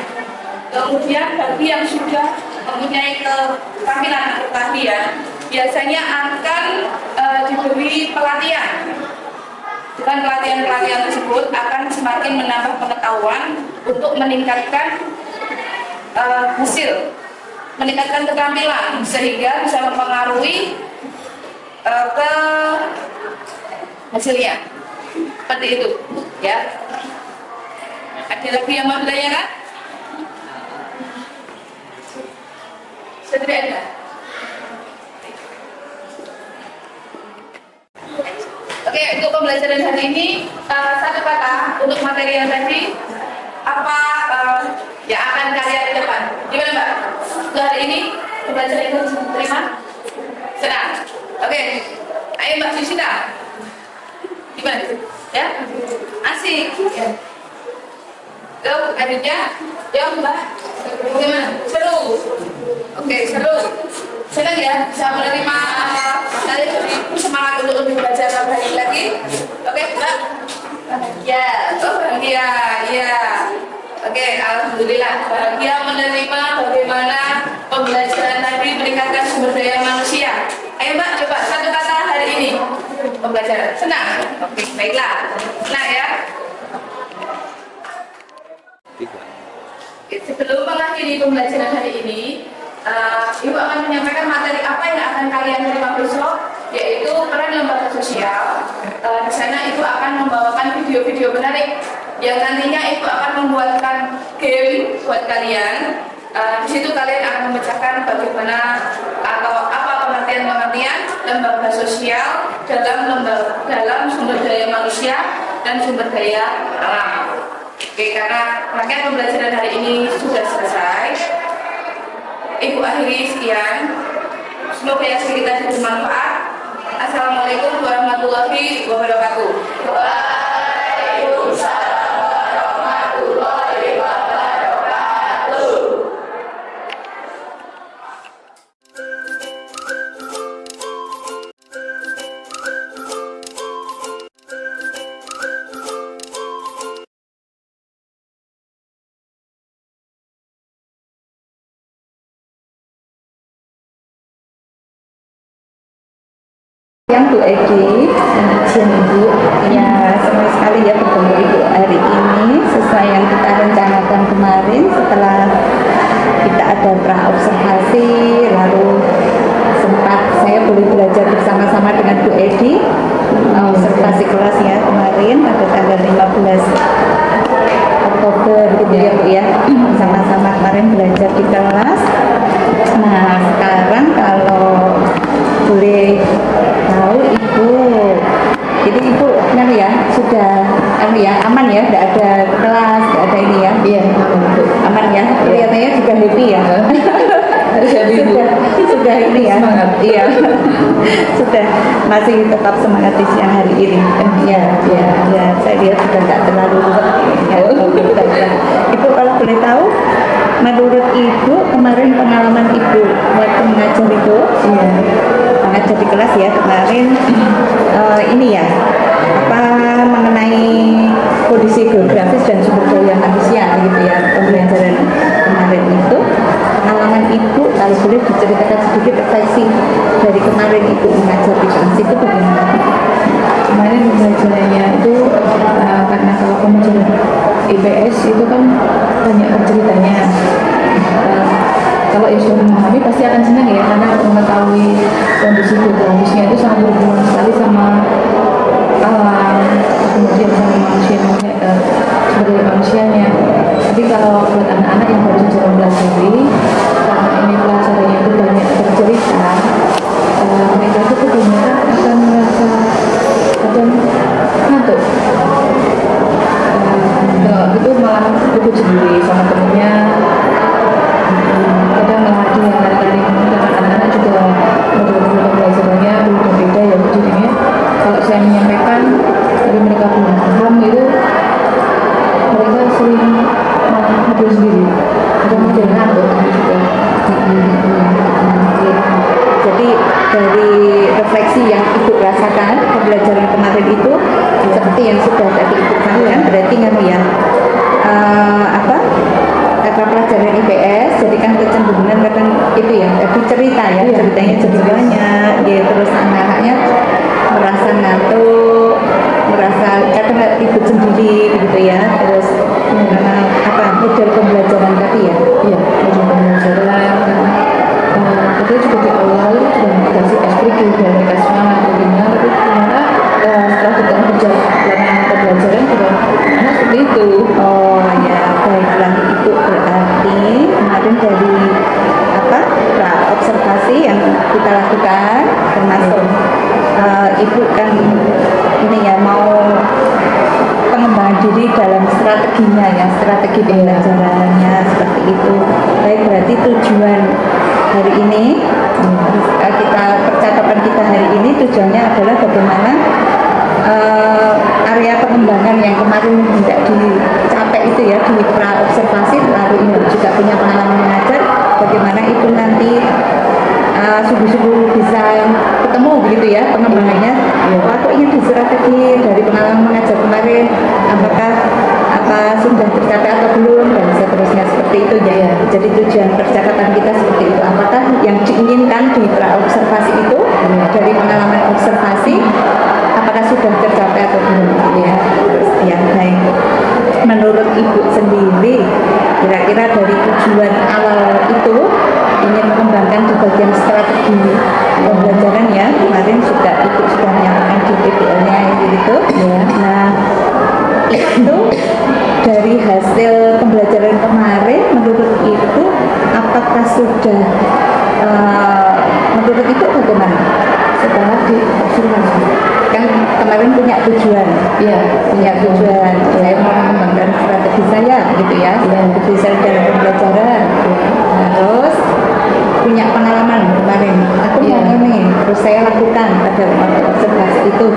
Kemudian bagi yang sudah mempunyai keterampilan atau keahlian, biasanya akan diberi pelatihan. Dengan pelatihan-pelatihan tersebut akan semakin menambah pengetahuan untuk meningkatkan hasil, meningkatkan keterampilan sehingga bisa mempengaruhi ke hasilnya. Seperti itu, ya. Ada lagi yang mau ditanyakan? Sudah ada. Oke, untuk pembelajaran hari ini satu kata untuk materi yang tadi apa yang akan kalian di depan. Gimana Mbak? Untuk hari ini pembelajaran itu terima? Senang? Oke, ayo Mbak Jusita. Gimana? Ya? Asik? Ya. Lalu adiknya? Ya Mbak? Gimana? Seru? Oke, seru. Senang ya bisa menerima kalian lebih semangat untuk lebih belajar lebih lagi. Oke, Mbak? Ya, oh bahagia, ya. Oke, alhamdulillah bahagia menerima bagaimana pembelajaran tadi meningkatkan sumber daya manusia. Ayo Mbak, coba satu kata hari ini pembelajaran. Senang? Oke, baiklah. Senang ya. Sebelum mengakhiri pembelajaran hari ini, Ibu akan menyampaikan materi apa yang akan kalian terima besok, yaitu peran lembaga sosial. Di sana Ibu akan membawakan video-video menarik yang nantinya Ibu akan membuatkan game buat kalian. Di situ kalian akan memecahkan bagaimana atau apa pengertian-pengertian lembaga sosial dalam sumber daya manusia dan sumber daya alam. Oke, karena rangkaian pembelajaran hari ini sudah selesai. Ibu akhiri sekian. Semoga yang kita bermanfaat. Assalamualaikum warahmatullahi wabarakatuh. Waalaikumsalam warahmatullahi wabarakatuh. Yang Bu Edi, izin Ibu, ya senang sekali ya bertemu Ibu hari ini sesuai yang kita rencanakan kemarin setelah kita ada pra-observasi, lalu sempat saya boleh belajar bersama-sama dengan Bu Edi observasi kelas ya kemarin pada tanggal 15 Oktober gitu ya Bu ya, sama-sama kemarin belajar di kelas. Nah sekarang kalau boleh tahu Ibu, jadi Ibu ya sudah ya aman ya, tidak ada kelas, tidak ada ini ya? Iya, aman ya. Kelihatannya juga happy ya. sudah ini ya. Iya, sudah masih tetap semangat di siang hari ini. Ya, saya lihat sudah tidak terlalu ya. Ibu kalau boleh tahu, menurut Ibu kemarin pengalaman Ibu waktu mengajar itu, mengajar di kelas ya kemarin, ini ya apa mengenai kondisi geografis dan sumber daya manusia gitu ya, pembelajaran kemarin itu pengalaman Ibu kalau boleh diceritakan sedikit refleksi dari kemarin Ibu mengajar di kelas itu bagaimana? Kemarin pembelajarannya itu karena kalau pembelajaran IPS itu kan banyak ceritanya. Kalau yang sudah memahami pasti akan senang ya, karena mengetahui kondisi geografisnya itu sangat berhubungan sekali sama alam, kemudian sama manusia, sebagai manusianya. Tapi kalau buat anak-anak yang baru saja mempelajari, karena ini pelajarannya itu banyak bercerita, mereka itu kebanyakan akan merasa kadang ngantuk. Itu malah ribut sendiri sama temennya. Kadang malah ada yang narik-narik, anak-anak juga model-model pembelajarannya berbeda ya. Jadinya kalau saya menyampaikan dari mereka belum paham itu, mereka sering malah ngobrol sendiri. Kadang ada yang ngantuk juga. Jadi dari refleksi yang Ibu rasakan pembelajaran seperti yang sudah tadi Ibu sampaikan, berarti kan ya apa kata pelajaran IPS, jadi kan kecenderungan kadang itu ya, tadi cerita ya, ceritanya jadi banyak, ya, terus anak-anaknya merasa ngantuk, merasa kadang nggak tidur sendiri gitu ya, terus apa model pembelajaran tadi ya. Iya, model pembelajaran itu juga di awal sudah dikasih SPG dan dikasih semangat bagaimana, tapi ternyata setelah kita perjalanan pembelajaran juga anak seperti itu. Oh ya, baiklah Ibu, berarti kemarin dari apa observasi yang kita lakukan termasuk Ibu kan ini ya mau pengembangan diri dalam strateginya ya, strategi pembelajarannya seperti itu. Baik, berarti tujuan hari ini kita percakapan kita hari ini tujuannya adalah bagaimana area pengembangan yang kemarin tidak dicapai itu ya di pra observasi, lalu Ibu juga punya pengalaman mengajar, bagaimana itu nanti sungguh-sungguh bisa ketemu begitu ya pengembangannya. Wah, kok ini di strategi dari pengalaman mengajar kemarin, apakah sudah tercapai atau belum, dan seterusnya seperti itu ya. Jadi tujuan percakapan kita seperti itu, apakah yang diinginkan di pra observasi itu dari pengalaman observasi apakah sudah tercapai atau belum ya. Terus ya, baik, menurut Ibu sendiri kira-kira dari tujuan awal itu ingin mengembangkan di bagian strategi pembelajaran ya, kemarin juga Ibu sudah menyampaikan di PPL-nya gitu ya. Nah, itu dari hasil pembelajaran kemarin menurut Ibu apakah sudah menurut Ibu bagaimana setelah diobservasi? Kan kemarin punya tujuan, ya, punya tujuan. Saya mau mengembangkan strategi saya, gitu ya, strategi saya dalam pembelajaran. Nah, terus punya pengalaman kemarin, aku mau nih, terus saya lakukan pada waktu observasi itu.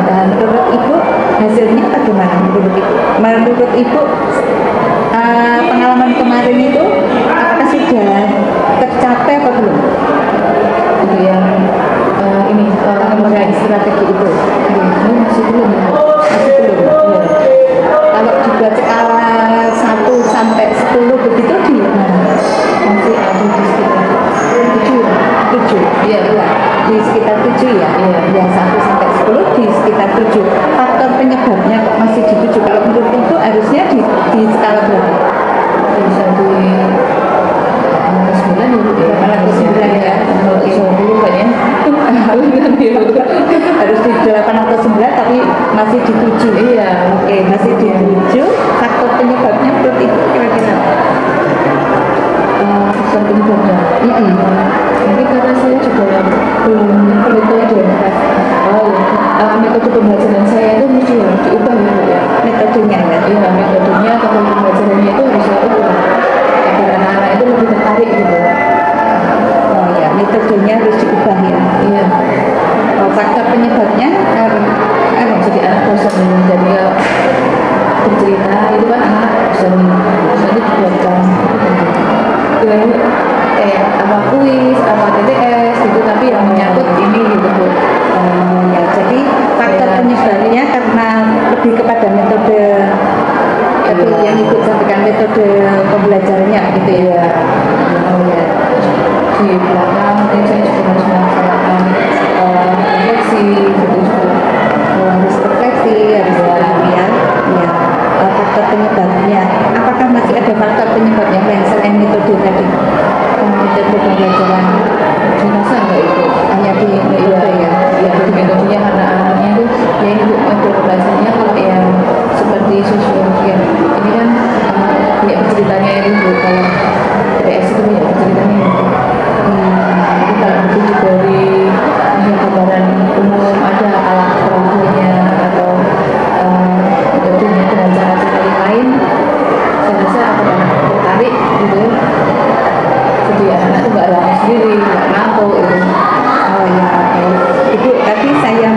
Dan menurut Ibu hasilnya bagaimana? Menurut Ibu pengalaman kemarin itu apakah sudah tercapai atau belum? Itu yang ini pengembangan strategi itu. ini masih belum ya. Masih belum. Ya. Kalau dibuat skala 1 sampai 10 begitu di mana? Masih ada di sekitar 7. Iya, di sekitar 7 ya. Iya, ya 1 sampai 10 di sekitar 7. Faktor penyebabnya kok masih di 7? Kalau menurut Ibu harusnya di skala berapa? Bisa di 9 ya. 809 ya. Oke. Kan ya. Harus di 8 atau 9 tapi masih di 7. Iya. Oke, masih di 7. Faktor penyebabnya menurut Ibu kira-kira Faktor penyebabnya. Mungkin karena saya juga belum metode. Metode pembelajaran saya itu mesti harus diubah ya, Bu ya. metodenya ya. Iya, metodenya atau pembelajarannya itu harus saya ubah agar anak-anak itu lebih tertarik gitu. Oh ya, metodenya harus diubah ya. Iya. Faktor penyebabnya Jadi anak bosan dan dia bercerita itu kan anak bosan dibuatkan kayak apa kuis, apa TTS gitu, tapi yang menyangkut ini gitu. ya, jadi faktor penyebabnya karena lebih kepada metode yang Ibu sampaikan, metode pembelajarannya gitu ya. Oh ya. Di belakang mungkin saya juga harus melaksanakan refleksi gitu juga. Harus refleksi, harus ya. Ya. Faktor penyebabnya. Apakah masih ada faktor penyebabnya lain selain metode tadi? Metode pembelajaran. Saya rasa enggak itu. Hanya di metode ya. Ya, di metodenya karena anaknya itu ya ini Bu, untuk belajarnya kalau yang seperti sosiologi ini kan punya ceritanya itu Bu, kalau PS itu punya ceritanya itu. Jadi kalau itu dari gambaran umum ada alat perahunya atau metodenya dengan cara-cara lain, saya rasa akan tertarik gitu. Jadi anak-anak itu nggak lama sendiri, nggak ngantuk gitu. Oh ya, Ibu, tadi saya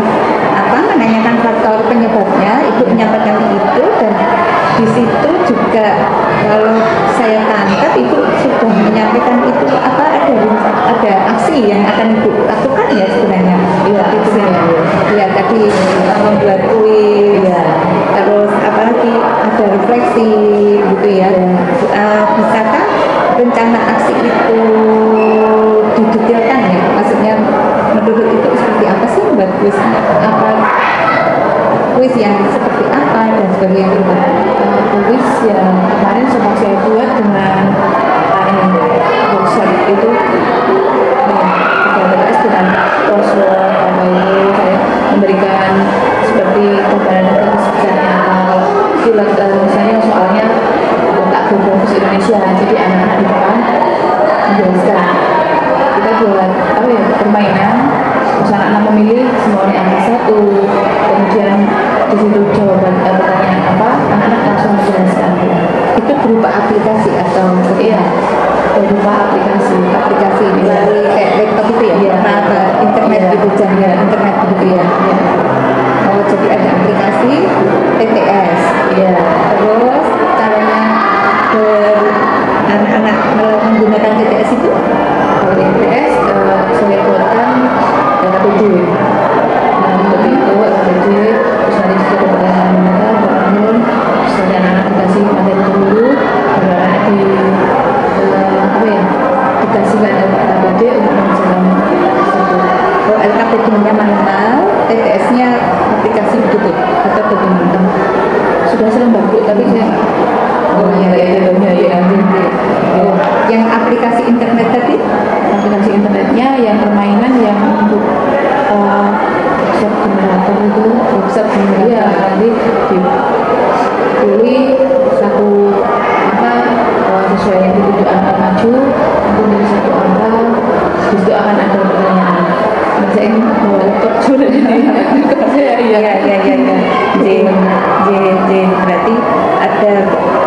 apa kuis yang seperti apa dan sebagainya gitu. Kuis yang kemarin sempat saya buat dengan workshop itu TTS dengan crossword apa itu saya memberikan seperti gambaran misalnya kalau silat misalnya soalnya tak berbahasa Indonesia, jadi anak-anak di depan menjelaskan. Kita buat apa ya, permainan, misalnya anak memilih semuanya angka satu, kemudian di situ jawaban pertanyaan apa, anak-anak langsung menjelaskan. Itu berupa aplikasi atau Iya, berupa aplikasi. aplikasi melalui kayak laptop itu ya, Iya. apa internet Iya. gitu, jaringan internet gitu ya. Iya. Oh, jadi ada aplikasi TTS. Iya. Terus caranya anak-anak menggunakan TTS itu Kalau di MTS saya buatkan LPD. Nah, seperti itu LPD, terus nanti juga ada mereka bangun, misalnya anak-anak dikasih materi dulu, anak-anak di apa ya, dikasih LPD untuk menjalankan tersebut. oh, LKPD-nya manual, TTS-nya aplikasi begitu atau bagaimana? Sudah selembar Bu, tapi saya Oh iya, iya, iya, iya, iya. Oh, yang aplikasi internet tadi? Aplikasi internetnya yang permainan yang untuk website generator itu website generator Iya. nanti dipilih satu angka sesuai yang dituju angka maju, nanti dari satu angka di situ akan ada pertanyaan. Saya ini bawa laptop juga ini saya Iya, iya, iya, iya. J, berarti ada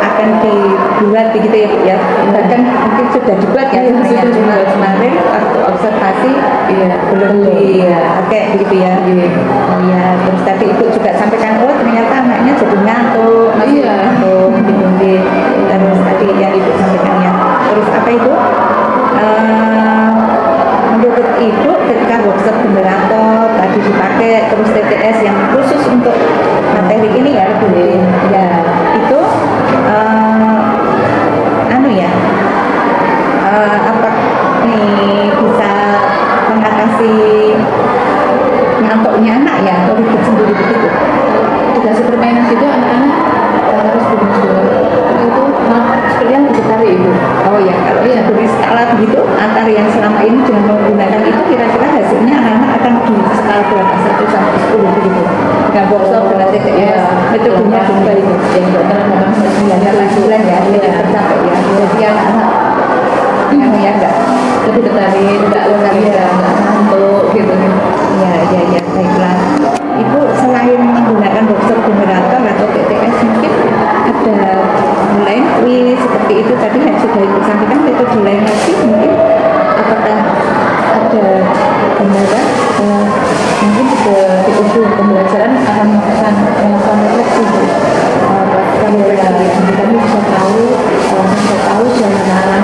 akan dibuat begitu ya Bu ya. Bahkan mungkin sudah dibuat ya, Iya, sebenarnya. sudah Cuma dibuat. kemarin waktu observasi iya belum dipakai begitu ya. Iya. Oh iya, terus tadi Ibu juga sampaikan, oh ternyata anaknya jadi ngantuk, masih Iya. ngantuk, gitu. Terus tadi yang Ibu sampaikan ya. Terus apa itu? Menurut Ibu ketika workshop generator tadi dipakai, terus TTS yang khusus untuk materi ini ya, lebih ya itu anu ya, apa nih bisa mengatasi ngantuknya anak ya, atau ribet sendiri begitu. dikasih permainan gitu anak-anak harus berdua itu sepertinya ditarik Ibu. Oh ya, kalau ya dari skala begitu antara yang selama ini dengan menggunakan itu kira-kira hasilnya anak-anak akan di skala berapa, 1 sampai 10 begitu dengan workshop dengan TTS metodenya juga itu yang dokter memang 9 ya, Iya. tercapai ya. Jadi anak-anak yang ya enggak lebih tertarik, enggak ngantuk gitu. ya, ya, baiklah. Ibu selain menggunakan workshop generator atau TTS mungkin ada lain kuis seperti itu tadi yang sudah Ibu sampaikan, metode lain lagi mungkin apakah ada gambaran Mungkin di ujung pembelajaran akan melakukan refleksi Bu. kami Jadi kami bisa tahu bagaimana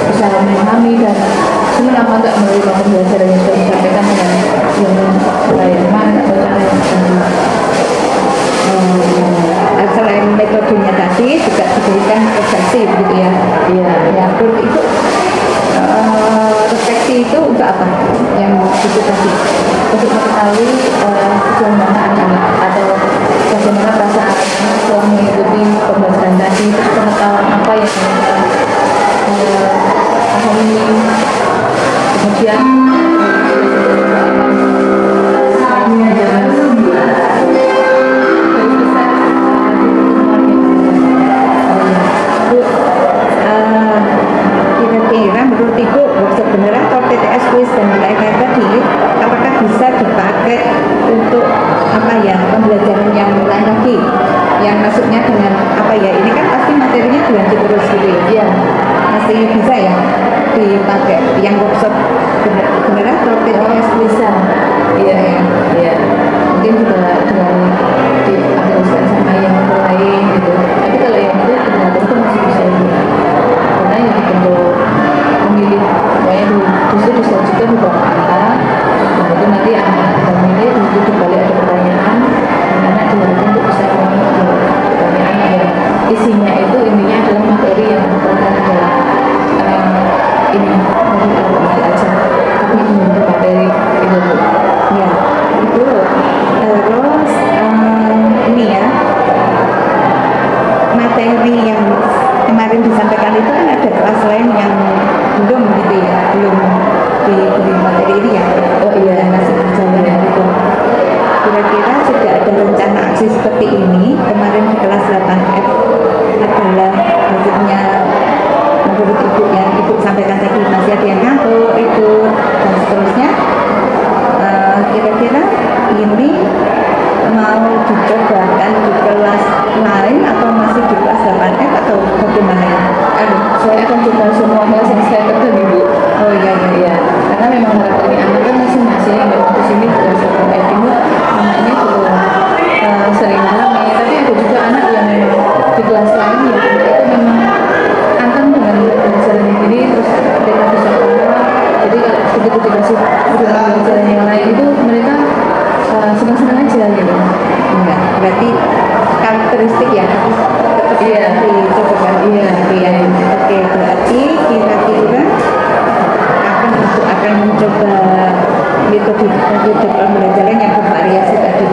bisa memahami dan senang apa enggak menerima pembelajaran yang sudah disampaikan dengan yang lain mana atau cara yang sama. selain metodenya tadi juga diberikan refleksi begitu ya. Iya. Ya, menurut Ibu refleksi itu untuk apa? Yang itu tadi Untuk mengetahui bagaimana anak atau bagaimana perasaan anak setelah mengikuti pembelajaran tadi, terus pengetahuan apa yang mereka pahami, kemudian Bu, kira-kira menurut Ibu workshop generator, TTS, kuis dan lain-lain tadi apakah bisa dipakai untuk apa ya, pembelajaran yang lain lagi yang maksudnya dengan apa ya, ini kan pasti materinya dilanjut terus gitu ya. Iya. Masih bisa ya dipakai yang workshop generator, TTS, bisa. Iya, ya. iya. Mungkin juga dengan diaplikasikan sama yang lain gitu. Tapi kalau yang itu benar-benar itu masih bisa juga. Karena yang bentuk memilih, pokoknya di situ disajikan beberapa angka. Nah itu nanti anak-anak bisa memilih, di situ dibalik ada pertanyaan. Anak-anak diharapkan untuk bisa menjawab pertanyaan yang isinya itu intinya adalah materi yang bukan adalah ini materi aja, tapi ini materi itu Bu. kira-kira ini mau dicobakan di kelas lain atau masih di kelas 8F atau bagaimana ya? Saya akan coba semua kelas yang saya terkena Ibu. Oh iya iya iya. Ya, karena memang harapan anak kan masing-masing memang di sini juga seperti ini anaknya juga sering ramai, tapi ada juga anak yang memang di kelas lain ya itu memang antang dengan pelajaran yang ini terus mereka bisa paham. Jadi kalau begitu dikasih pelajaran yang lain itu mereka senang-senang aja gitu. Enggak, berarti karakteristik ya tetap Iya. dicobakan. Iya. Iya. Oke, berarti kira-kira akan mencoba metode pembelajaran yang bervariasi tadi.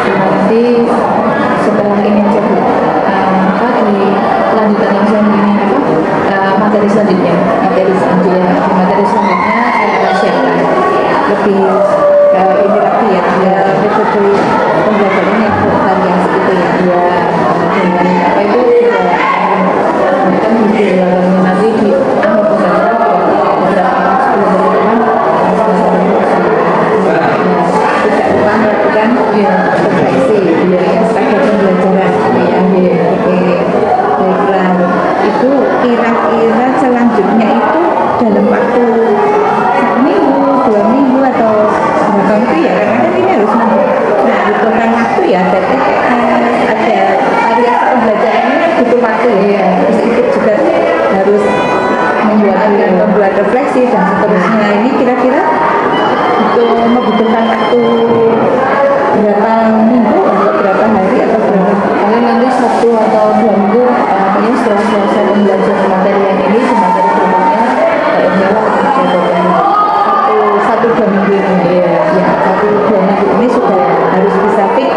Nanti setelah ini aja Bu, di lanjutan langsung ini materi selanjutnya materi selanjutnya saya akan siapkan Lebih ini lagi ya, metode pembelajaran yang bervariasi itu ya. ya dengan apa itu juga kan video nanti di akhir pesan beberapa 10 menit Tidak lupa melakukan ya refleksi yang pada pembelajaran gitu ya. Oke, baiklah. Itu kira-kira selanjutnya itu dalam waktu 1 minggu, 2 minggu atau berapa itu ya? Karena kan ini harus membutuhkan waktu ya. Jadi ada variasi pembelajaran ini kan butuh waktu ya. Terus itu juga harus membuat refleksi dan seterusnya. Ini kira-kira itu membutuhkan waktu berapa minggu atau berapa hari atau berapa? paling nanti 1 atau 2 minggu pokoknya setelah selesai pembelajaran materi yang ini di materi berikutnya insya Allah akan dicoba Satu 2 minggu ini ya 1-2 minggu ini sudah harus bisa fix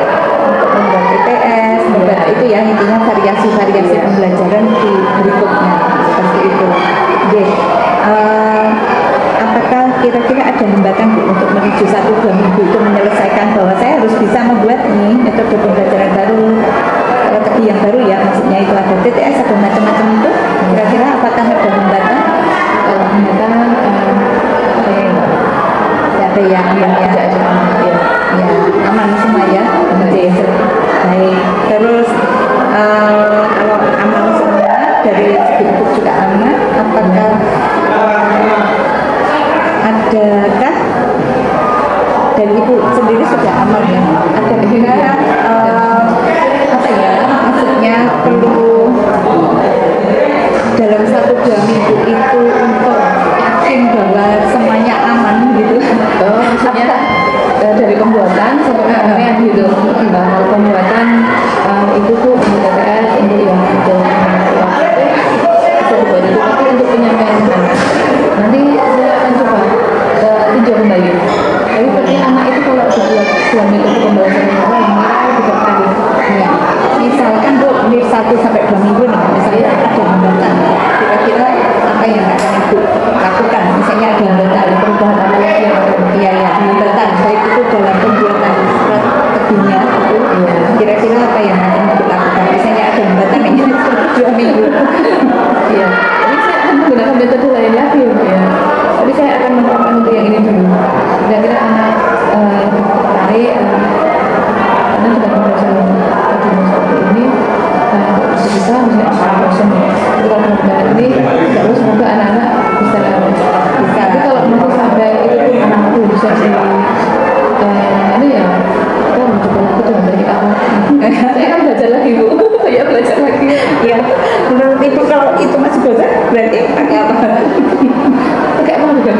untuk membuat PTS, membuat itu ya intinya variasi pembelajaran di berikutnya seperti itu. Oke. Apakah kira-kira ada hambatan Bu untuk menuju 1-2 minggu itu menyelesaikan bahwa saya harus bisa membuat nih metode pembelajaran baru, strategi yang baru ya, maksudnya itu ada TTS ada macam-macam itu. Kira-kira apakah ada hambatan? hambatan Ada ya, aman ya. Ya, aman semua ya. Oke, baik. Terus kalau aman semua dari segi itu juga aman, apakah adakah dari Ibu sendiri sudah aman ya? Ada kira apa ya? Maksudnya perlu dalam 1-2 minggu itu untuk yakin bahwa semuanya aman gitu. maksudnya dari pembuatan sampai penyampaian gitu kalau pembuatan itu tuh untuk TTS untuk yang itu bisa dibuat itu tapi untuk penyampaian nanti saya akan coba tinjau kembali tapi berarti anak itu kalau dibuat dua metode pembelajaran yang lain mereka juga tadi Ya, misalkan Bu, ini 1-2 minggu nih, misalnya ada hambatan, kira-kira apa yang akan Ibu lakukan? Misalnya ada hambatan, perubahan apa lagi yang akan ya hambatan, baik itu dalam pembuatan strateginya itu, kira-kira apa yang akan Ibu lakukan? Misalnya ada hambatan ini 2 minggu. iya jadi saya akan menggunakan metode lain lagi ya tapi saya akan menerapkan untuk yang ini dulu kira-kira anak tertarik karena sudah pembelajaran seperti ini bisa misalnya dosen jadi kalau pembelajaran ini terus semoga anak-anak bisa tapi kalau masih sampai itu pun anak itu bisa ini ya kita mencoba lagi dengan dari awal saya kan belajar lagi Bu saya belajar lagi Ya, menurut Ibu kalau itu masih bosan, berarti pakai apa? pakai apa juga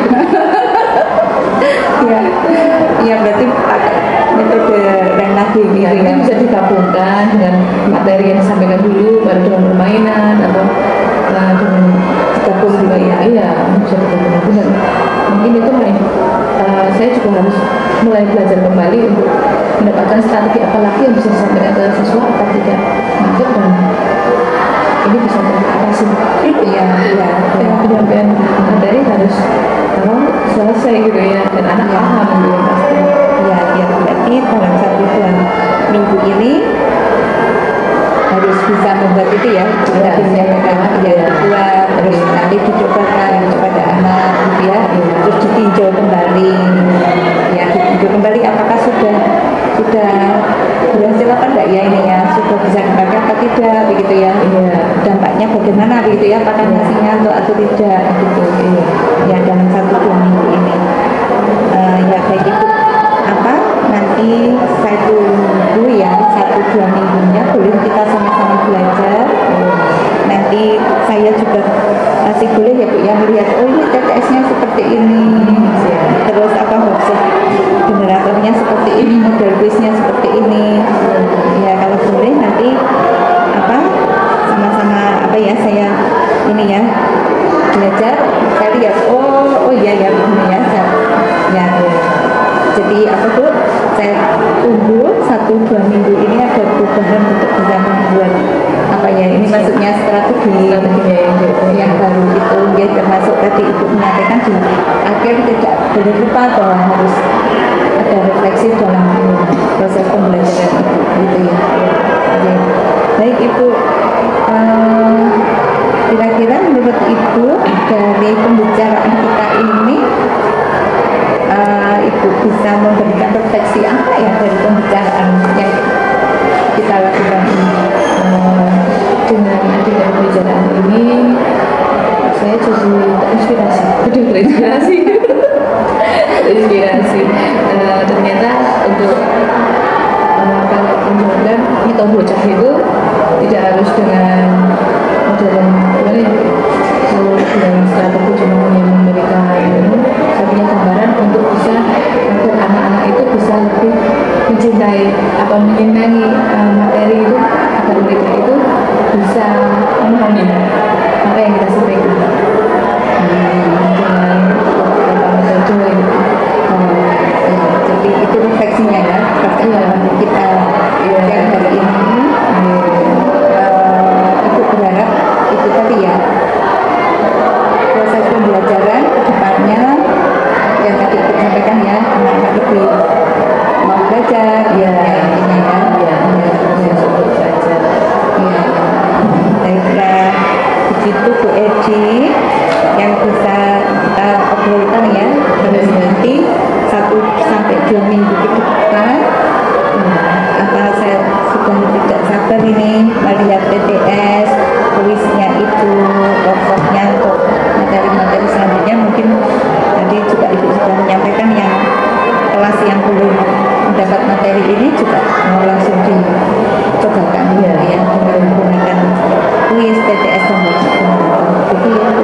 Ya berarti pakai metode yang lagi ya, gitu ini ya. bisa digabungkan dengan materi yang disampaikan dulu baru dengan permainan atau dengan Gabung juga ya. iya bisa digabungkan dan mungkin itu saya juga harus mulai belajar kembali untuk mendapatkan strategi apa lagi yang bisa disampaikan ke siswa apa tidak masuk dan ini bisa teratasi Iya, iya. penyampaian materi harus selesai gitu ya dan anak paham gitu pasti Ya, berarti dalam 1-2 minggu ini harus bisa membuat itu ya, tadi menyampaikan yang kedua, terus nanti dicobakan kepada anak gitu ya, terus ditinjau kembali, ya ditinjau kembali gitu ya, apakah ngasihnya atau tidak gitu ya dalam 1-2 minggu ini. Ya baik Ibu, apa nanti saya tunggu ya 1-2 minggunya, boleh kita sama-sama belajar. Nanti saya juga masih boleh ya Bu ya melihat, oh ini TTS-nya seperti ini, terus apa workshop generatornya seperti ini, model base-nya seperti ini. Ya kalau boleh nanti apa sama-sama apa ya saya ini ya belajar, saya lihat oh iya ya begini ya, ya jadi apa Bu, saya tunggu 1-2 minggu ini ada perubahan untuk bisa membuat apa ya, ini maksudnya strategi yang baru itu ya, termasuk tadi Ibu menyampaikan di akhir tidak boleh lupa bahwa harus ada refleksi dalam proses pembelajaran Ibu gitu ya. Oke. Baik Ibu, kira-kira menurut Ibu dari pembicaraan kita ini Ibu bisa memberikan refleksi apa ya dari pembicaraan yang kita lakukan ini? Dengan adanya pembicaraan ini saya jadi terinspirasi. Terinspirasi. Ternyata untuk kalau menjalankan kita bocah itu tidak harus dengan model yang gimana ya, kalau dengan strategi cuma yang memberikan saya punya gambaran untuk bisa agar anak-anak itu bisa lebih mencintai menyenangi materi itu, agar mereka itu bisa memahami apa yang kita sampaikan dengan metode Jadi itu refleksinya ya, percakapan kita yang hari ini. Ibu berharap itu tadi ya, proses pembelajaran ke depannya yang tadi Ibu sampaikan ya, anak-anak lebih mau belajar ya, intinya ya. untuk belajar. Ya, baiklah begitu Bu Edi yang bisa kita obrolkan ya. Terus nanti 1-2 minggu ke depan apa saya sudah tidak sabar ini melihat TTS, kuisnya itu, workshopnya untuk materi-materi selanjutnya. Mungkin tadi juga Ibu sudah menyampaikan yang kelas yang belum mendapat materi ini juga mau langsung dicobakan ya dengan menggunakan kuis TTS dan workshop. Itu ya Bu.